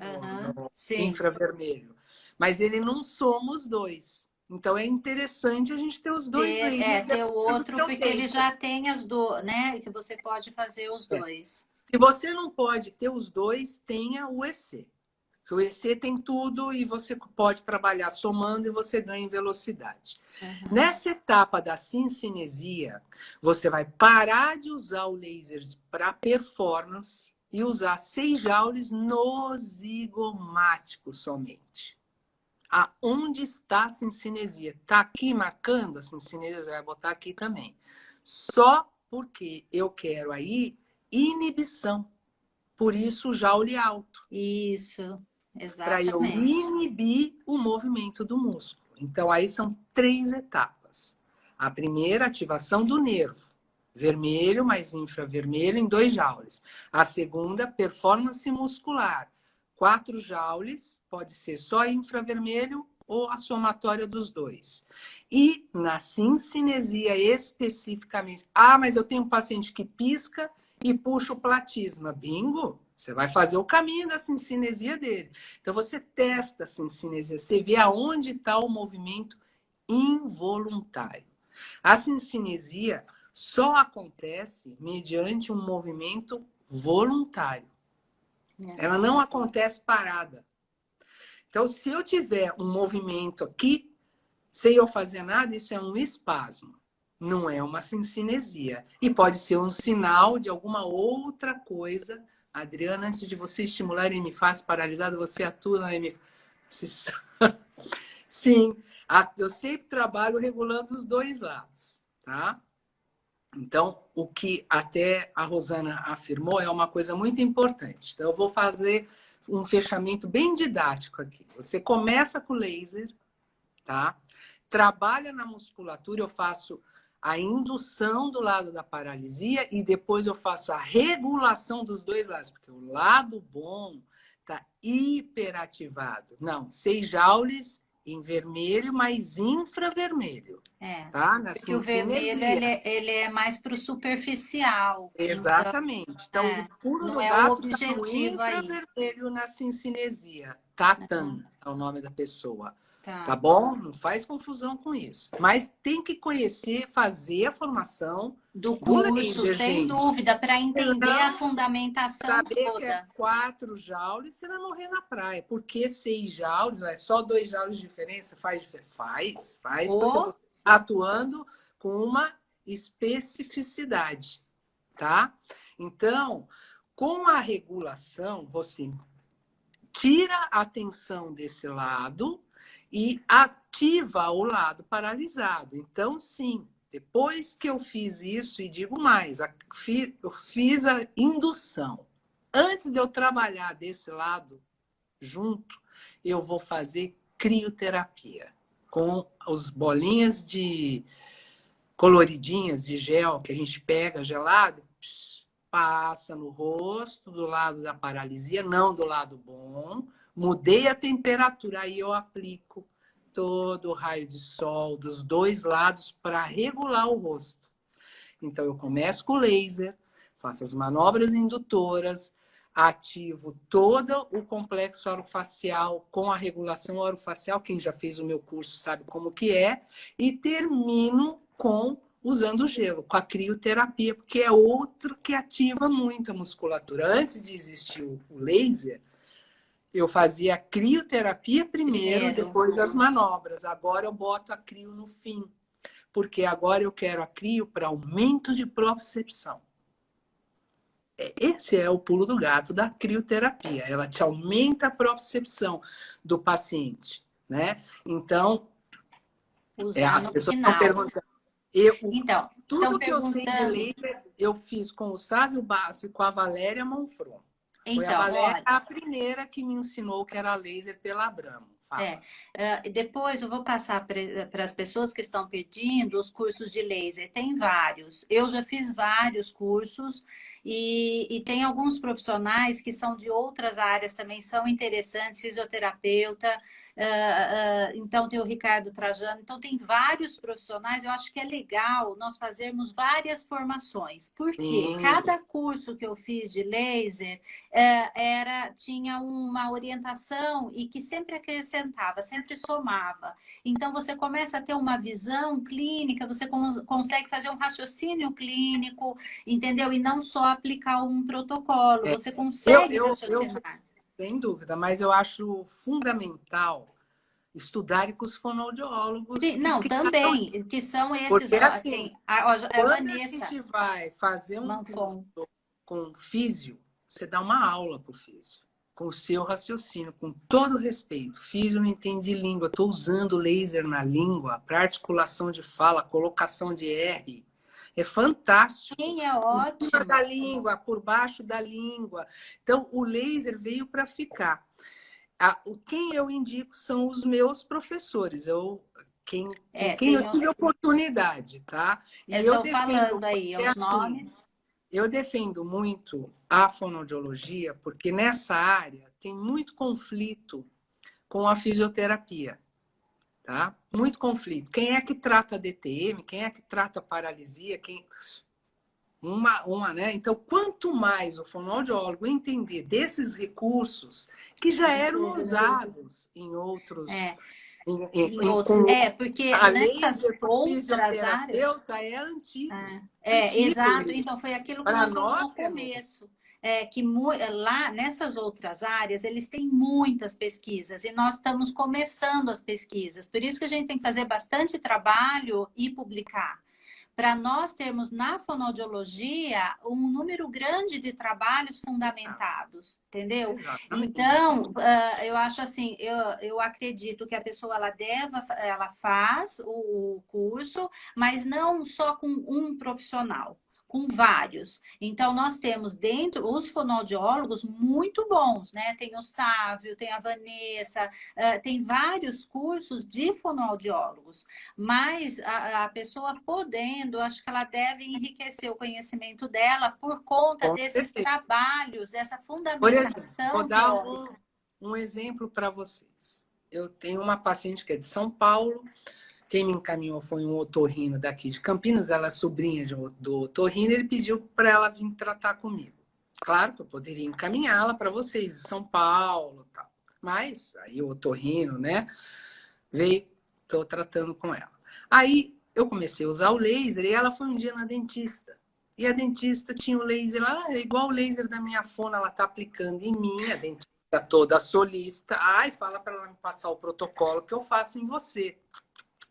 Speaker 2: No infravermelho. Mas ele não soma os 2. Então, é interessante a gente ter os 2 lasers.
Speaker 1: Ter o outro, porque ele já tem as duas, né? Que você pode fazer os 2.
Speaker 2: Se você não pode ter os dois, tenha o EC. Porque o EC tem tudo e você pode trabalhar somando e você ganha em velocidade.
Speaker 1: Uhum.
Speaker 2: Nessa etapa da cincinesia, você vai parar de usar o laser para performance e usar 6 joules no zigomático somente. Aonde está a cincinesia? Está aqui marcando a cincinesia, você vai botar aqui também. Só porque eu quero aí inibição. Por isso, o joule alto.
Speaker 1: Isso,
Speaker 2: Para eu
Speaker 1: exatamente.
Speaker 2: inibir o movimento do músculo. Então, aí são 3 etapas. A primeira, ativação do nervo. Vermelho mais infravermelho em 2 joules. A segunda, performance muscular. 4 joules, pode ser só infravermelho ou a somatória dos dois. E na cincinesia especificamente. Mas eu tenho um paciente que pisca e puxa o platisma. Bingo! Você vai fazer o caminho da cincinesia dele. Então, você testa a cincinesia, você vê aonde está o movimento involuntário. A cincinesia só acontece mediante um movimento voluntário. Ela não acontece parada. Então, se eu tiver um movimento aqui, sem eu fazer nada, isso é um espasmo. Não é uma cincinesia. E pode ser um sinal de alguma outra coisa. Adriana, antes de você estimular a hemifase paralisada, você atua na hemifase. Sim, eu sempre trabalho regulando os dois lados, tá? Então, o que até a Rosana afirmou é uma coisa muito importante. Então, eu vou fazer um fechamento bem didático aqui. Você começa com o laser, tá? Trabalha na musculatura, eu faço a indução do lado da paralisia e depois eu faço a regulação dos dois lados, porque o lado bom está hiperativado. Não, 6 joules em vermelho, mas infravermelho. Tá? Na
Speaker 1: Porque o vermelho ele é mais para o superficial.
Speaker 2: Exatamente. Então, o pulo
Speaker 1: não
Speaker 2: do
Speaker 1: é o
Speaker 2: gato está no
Speaker 1: objetivo aí.
Speaker 2: infravermelho na cincinesia. Tatan é o nome da pessoa.
Speaker 1: Tá.
Speaker 2: Tá bom? Não faz confusão com isso. Mas tem que conhecer, fazer a formação
Speaker 1: do curso,
Speaker 2: laser,
Speaker 1: sem
Speaker 2: gente.
Speaker 1: dúvida, para entender a fundamentação
Speaker 2: saber
Speaker 1: toda.
Speaker 2: Que é 4 joules, você vai morrer na praia. Por que 6 joules? É só 2 joules de diferença? Faz, porque você está atuando com uma especificidade, tá? Então, com a regulação, você tira a atenção desse lado e ativa o lado paralisado. Então, sim, depois que eu fiz isso, e digo mais, eu fiz a indução. Antes de eu trabalhar desse lado junto, eu vou fazer crioterapia com as bolinhas de coloridinhas de gel que a gente pega gelado, passa no rosto do lado da paralisia, não do lado bom. Mudei a temperatura, aí eu aplico todo o raio de sol dos dois lados para regular o rosto. Então, eu começo com o laser, faço as manobras indutoras, ativo todo o complexo orofacial com a regulação orofacial. Quem já fez o meu curso sabe como que é. E termino usando gelo, com a crioterapia, porque é outro que ativa muito a musculatura. Antes de existir o laser, eu fazia a crioterapia primeiro, depois as manobras. Agora eu boto a crio no fim, porque agora eu quero a crio para aumento de propriocepção. Esse é o pulo do gato da crioterapia. Ela te aumenta a propriocepção do paciente, né? Então, as pessoas estão perguntando. Tudo que eu sei de laser, eu fiz com o Sávio Basso e com a Valéria Monfron. Foi a Valéria a primeira que me ensinou que era laser pela Abramo.
Speaker 1: Depois eu vou passar para as pessoas que estão pedindo os cursos de laser. Tem vários. Eu já fiz vários cursos e tem alguns profissionais que são de outras áreas também, são interessantes, fisioterapeuta. então tem o Ricardo Trajano, então tem vários profissionais. Eu acho que é legal nós fazermos várias formações, porque
Speaker 2: Sim.
Speaker 1: cada curso que eu fiz de laser tinha uma orientação e que sempre acrescentava, sempre somava. Então você começa a ter uma visão clínica, você consegue fazer um raciocínio clínico, entendeu? E não só aplicar um protocolo,
Speaker 2: É,
Speaker 1: você
Speaker 2: eu,
Speaker 1: consegue
Speaker 2: eu, eu,
Speaker 1: raciocinar.
Speaker 2: sem dúvida, mas eu acho fundamental estudarem com os fonoaudiólogos
Speaker 1: Sim,
Speaker 2: que
Speaker 1: não,
Speaker 2: criaram,
Speaker 1: também, que são esses,
Speaker 2: porque
Speaker 1: ó,
Speaker 2: assim,
Speaker 1: tem a
Speaker 2: quando a
Speaker 1: Vanessa
Speaker 2: gente vai fazer um curso
Speaker 1: Manfon.
Speaker 2: com físio, você dá uma aula para o físio, com o seu raciocínio, com todo respeito. Físio não entende língua, estou usando laser na língua para articulação de fala, colocação de R. É fantástico.
Speaker 1: Sim, é
Speaker 2: Em cima da
Speaker 1: ótimo.
Speaker 2: língua, por baixo da língua. Então, o laser veio para ficar. Quem eu indico são os meus professores. Com quem eu
Speaker 1: Tem,
Speaker 2: tive oportunidade, tá? E eu
Speaker 1: estão
Speaker 2: defendo,
Speaker 1: falando aí
Speaker 2: porque
Speaker 1: os
Speaker 2: assim,
Speaker 1: nomes.
Speaker 2: eu defendo muito a fonoaudiologia, porque nessa área tem muito conflito com a fisioterapia, tá? Muito conflito. Quem é que trata DTM? Quem é que trata paralisia? Né? Então, quanto mais o fonoaudiólogo entender desses recursos que já
Speaker 1: Sem
Speaker 2: eram
Speaker 1: dúvida.
Speaker 2: usados em outros,
Speaker 1: É, em outros.
Speaker 2: com
Speaker 1: Porque
Speaker 2: a
Speaker 1: nessas
Speaker 2: laser para o
Speaker 1: outras áreas.
Speaker 2: fisioterapeuta é antigo. Antigo
Speaker 1: Exato.
Speaker 2: laser.
Speaker 1: Então, foi aquilo que
Speaker 2: Para
Speaker 1: nós falamos no
Speaker 2: nós é novo.
Speaker 1: começo. Lá nessas outras áreas, eles têm muitas pesquisas e nós estamos começando as pesquisas. Por isso que a gente tem que fazer bastante trabalho e publicar. Para nós termos na fonoaudiologia um número grande de trabalhos
Speaker 2: Exato.
Speaker 1: fundamentados, entendeu?
Speaker 2: Exatamente.
Speaker 1: Então, eu acho assim, eu acredito que a pessoa ela faz o curso, mas não só com um profissional, com vários. Então, nós temos dentro os fonoaudiólogos muito bons, né? Tem o Sávio, tem a Vanessa, tem vários cursos de fonoaudiólogos, mas a pessoa podendo, acho que ela deve enriquecer o conhecimento dela por conta
Speaker 2: Com
Speaker 1: desses
Speaker 2: certeza.
Speaker 1: trabalhos, dessa
Speaker 2: Por exemplo, vou
Speaker 1: fundamentação
Speaker 2: dar
Speaker 1: teórica.
Speaker 2: um exemplo para vocês. Eu tenho uma paciente que é de São Paulo. Quem me encaminhou foi um otorrino daqui de Campinas, ela é sobrinha do otorrino, ele pediu para ela vir tratar comigo. Claro que eu poderia encaminhá-la para vocês, de São Paulo, tal. Mas aí o otorrino, né, veio, estou tratando com ela. Aí eu comecei a usar o laser e ela foi um dia na dentista. E a dentista tinha o laser lá, é igual o laser da minha fono, ela está aplicando em mim, a dentista toda solista. Ai, fala para ela me passar o protocolo que eu faço em você.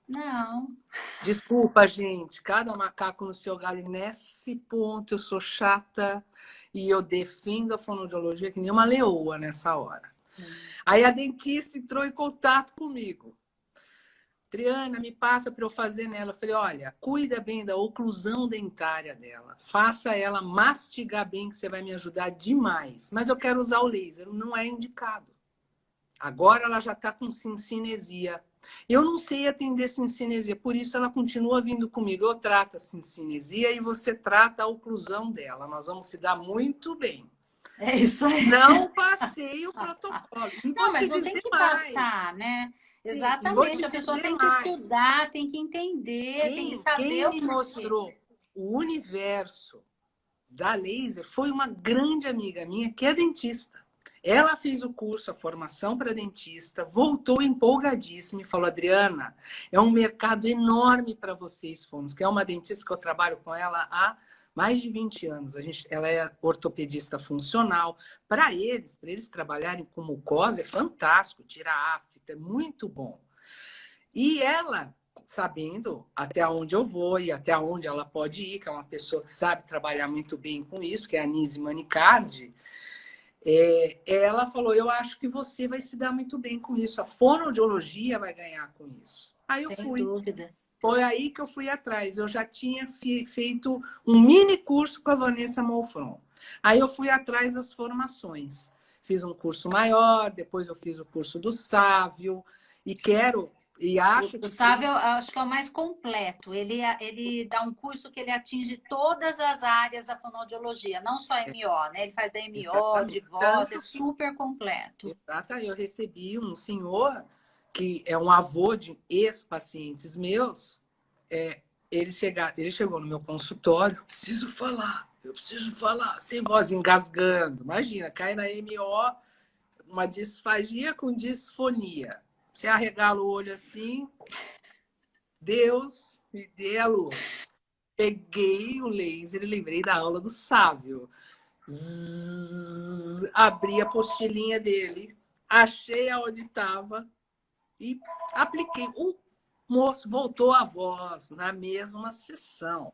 Speaker 1: Não.
Speaker 2: Desculpa, gente, cada macaco no seu galho. Nesse ponto eu sou chata e eu defendo a fonoaudiologia que nem uma leoa nessa hora. Aí a dentista entrou em contato comigo. Triana, me passa para eu fazer nela. Eu falei, olha, cuida bem da oclusão dentária dela. Faça ela mastigar bem, que você vai me ajudar demais. Mas eu quero usar o laser, não é indicado. Agora ela já está com sincinesia. Eu não sei atender sincinesia, por isso ela continua vindo comigo. Eu trato a sincinesia e você trata a oclusão dela. Nós vamos se dar muito bem.
Speaker 1: É isso aí.
Speaker 2: Não passei o protocolo. E
Speaker 1: Não,
Speaker 2: vou
Speaker 1: mas
Speaker 2: te
Speaker 1: não tem
Speaker 2: dizer
Speaker 1: que
Speaker 2: mais.
Speaker 1: passar, né?
Speaker 2: Sim, e vou
Speaker 1: Exatamente.
Speaker 2: te
Speaker 1: A pessoa
Speaker 2: dizer
Speaker 1: tem que
Speaker 2: mais.
Speaker 1: estudar, tem que entender, tem que saber
Speaker 2: Quem
Speaker 1: o
Speaker 2: me
Speaker 1: porquê.
Speaker 2: mostrou o universo da laser foi uma grande amiga minha que é dentista. Ela fez o curso, a formação para dentista, voltou empolgadíssima e falou: Adriana, é um mercado enorme para vocês, fonos, que é uma dentista que eu trabalho com ela há mais de 20 anos. Ela é ortopedista funcional. Para eles trabalharem com mucosa é fantástico, tirar afta, é muito bom. E ela, sabendo até onde eu vou e até onde ela pode ir, que é uma pessoa que sabe trabalhar muito bem com isso, que é a Nise Manicardi, ela falou: eu acho que você vai se dar muito bem com isso, a fonoaudiologia vai ganhar com isso. Aí eu
Speaker 1: Sem
Speaker 2: fui.
Speaker 1: dúvida.
Speaker 2: Foi aí que eu fui atrás. Eu já tinha feito um mini curso com a Vanessa Monfron. Aí eu fui atrás das formações. Fiz um curso maior, depois eu fiz o curso do Sávio, e quero, e acho
Speaker 1: O
Speaker 2: que
Speaker 1: Sávio,
Speaker 2: tem.
Speaker 1: eu acho que é o mais completo. Ele dá um curso que ele atinge todas as áreas da fonoaudiologia, não só MO, né? Ele faz da MO, de
Speaker 2: Exatamente.
Speaker 1: voz, é
Speaker 2: Tanto que
Speaker 1: super completo.
Speaker 2: exatamente, eu recebi um senhor que é um avô de ex-pacientes meus, ele chegou no meu consultório, eu preciso falar, sem voz, engasgando. Imagina, cai na MO, uma disfagia com disfonia. Você arregala o olho assim, Deus me dê a luz. Peguei o laser e lembrei da aula do Sávio. Abri a apostilinha dele, achei aonde estava e apliquei. O moço voltou a voz na mesma sessão.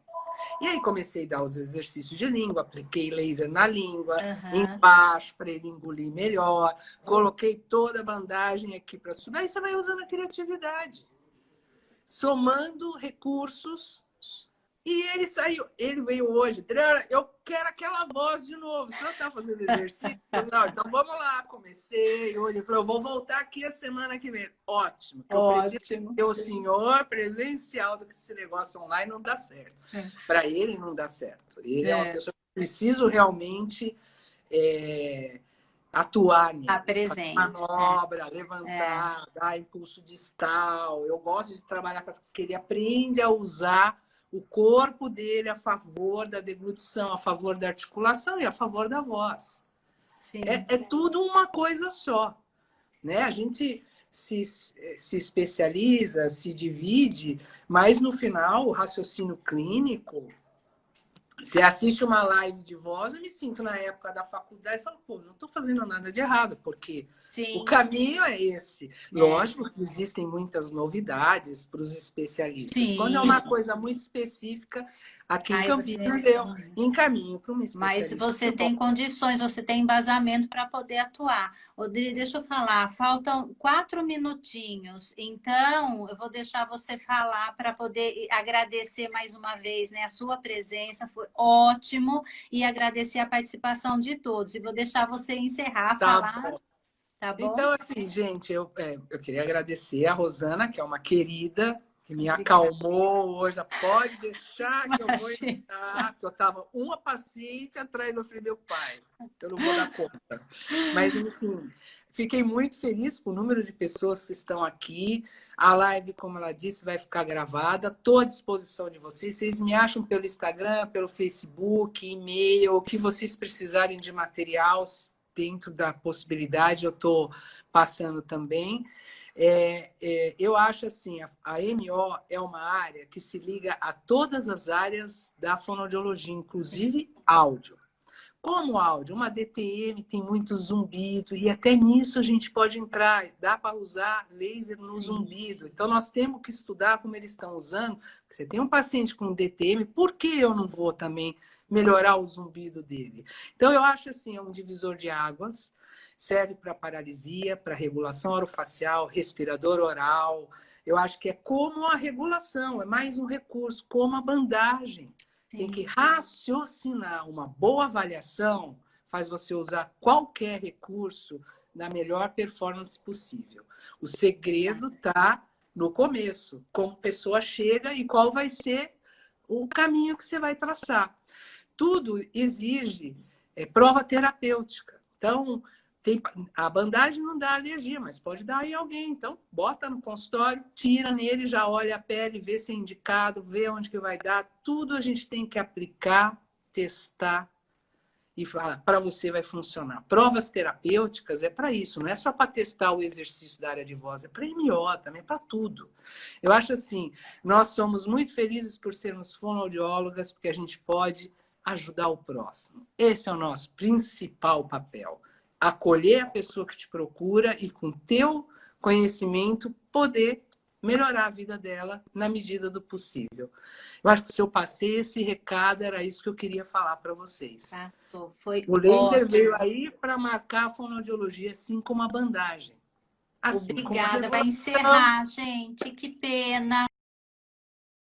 Speaker 2: E aí comecei a dar os exercícios de língua, apliquei laser na língua, embaixo, para ele engolir melhor, coloquei toda a bandagem aqui para subir. Aí você vai usando a criatividade, somando recursos. E ele saiu, ele veio hoje, Adriana, eu quero aquela voz de novo. O senhor está fazendo exercício? Não, então vamos lá. Comecei hoje, ele falou, eu vou voltar aqui a semana que vem. Ótimo. Eu prefiro ter o senhor presencial do que esse negócio online, não dá certo. Para ele não dá certo. Ele é uma pessoa que preciso realmente atuar nele.
Speaker 1: A presente.
Speaker 2: Manobra, levantar, dar impulso distal. Eu gosto de trabalhar com que ele aprende a usar o corpo dele a favor da deglutição, a favor da articulação e a favor da voz. É tudo uma coisa só, né? A gente se especializa, se divide, mas no final o raciocínio clínico. Você assiste uma live de voz, eu me sinto na época da faculdade e falo, pô, não estou fazendo nada de errado, porque o caminho é esse. Lógico que existem muitas novidades para os especialistas. Quando é uma coisa muito específica, aqui em Campinas eu encaminho para uma especialista.
Speaker 1: Mas você tem condições, você tem embasamento para poder atuar. Odri, deixa eu falar, faltam 4 minutinhos, então eu vou deixar você falar para poder agradecer mais uma vez, né, a sua presença, foi ótimo, e agradecer a participação de todos. E vou deixar você encerrar, falar. Tá bom?
Speaker 2: Então, assim, gente, eu queria agradecer a Rosana, que é uma querida, que me acalmou hoje. Pode deixar que eu vou entrar, porque eu estava uma paciente atrás do filho do meu pai. Eu não vou dar conta. Mas, enfim, fiquei muito feliz com o número de pessoas que estão aqui. A live, como ela disse, vai ficar gravada. Estou à disposição de vocês. Vocês me acham pelo Instagram, pelo Facebook, e-mail, o que vocês precisarem de material dentro da possibilidade, eu estou passando também. Eu acho assim, a MO é uma área que se liga a todas as áreas da fonoaudiologia, inclusive áudio. Como áudio, uma DTM tem muito zumbido, e até nisso a gente pode entrar, dá para usar laser no zumbido. Então, nós temos que estudar como eles estão usando. Você tem um paciente com DTM, por que eu não vou também melhorar o zumbido dele? Então, eu acho assim, é um divisor de águas. Serve para paralisia, para regulação orofacial, respirador oral. Eu acho que é como a regulação, é mais um recurso, como a bandagem. Tem que raciocinar. Uma boa avaliação faz você usar qualquer recurso na melhor performance possível. O segredo está no começo, como a pessoa chega e qual vai ser o caminho que você vai traçar. Tudo exige prova terapêutica. Então, a bandagem não dá alergia, mas pode dar em alguém. Então, bota no consultório, tira nele, já olha a pele, vê se é indicado, vê onde que vai dar. Tudo a gente tem que aplicar, testar e falar, para você vai funcionar. Provas terapêuticas é para isso, não é só para testar o exercício da área de voz, é para MO também, é para tudo. Eu acho assim, nós somos muito felizes por sermos fonoaudiólogas, porque a gente pode ajudar o próximo. Esse é o nosso principal papel. Acolher a pessoa que te procura e, com teu conhecimento, poder melhorar a vida dela na medida do possível. Eu acho que se eu passei esse recado, era isso que eu queria falar para vocês.
Speaker 1: Foi
Speaker 2: o laser
Speaker 1: ótimo.
Speaker 2: veio aí para marcar a fonoaudiologia, assim como a bandagem. Assim
Speaker 1: Obrigada. Vai encerrar, gente. Que pena.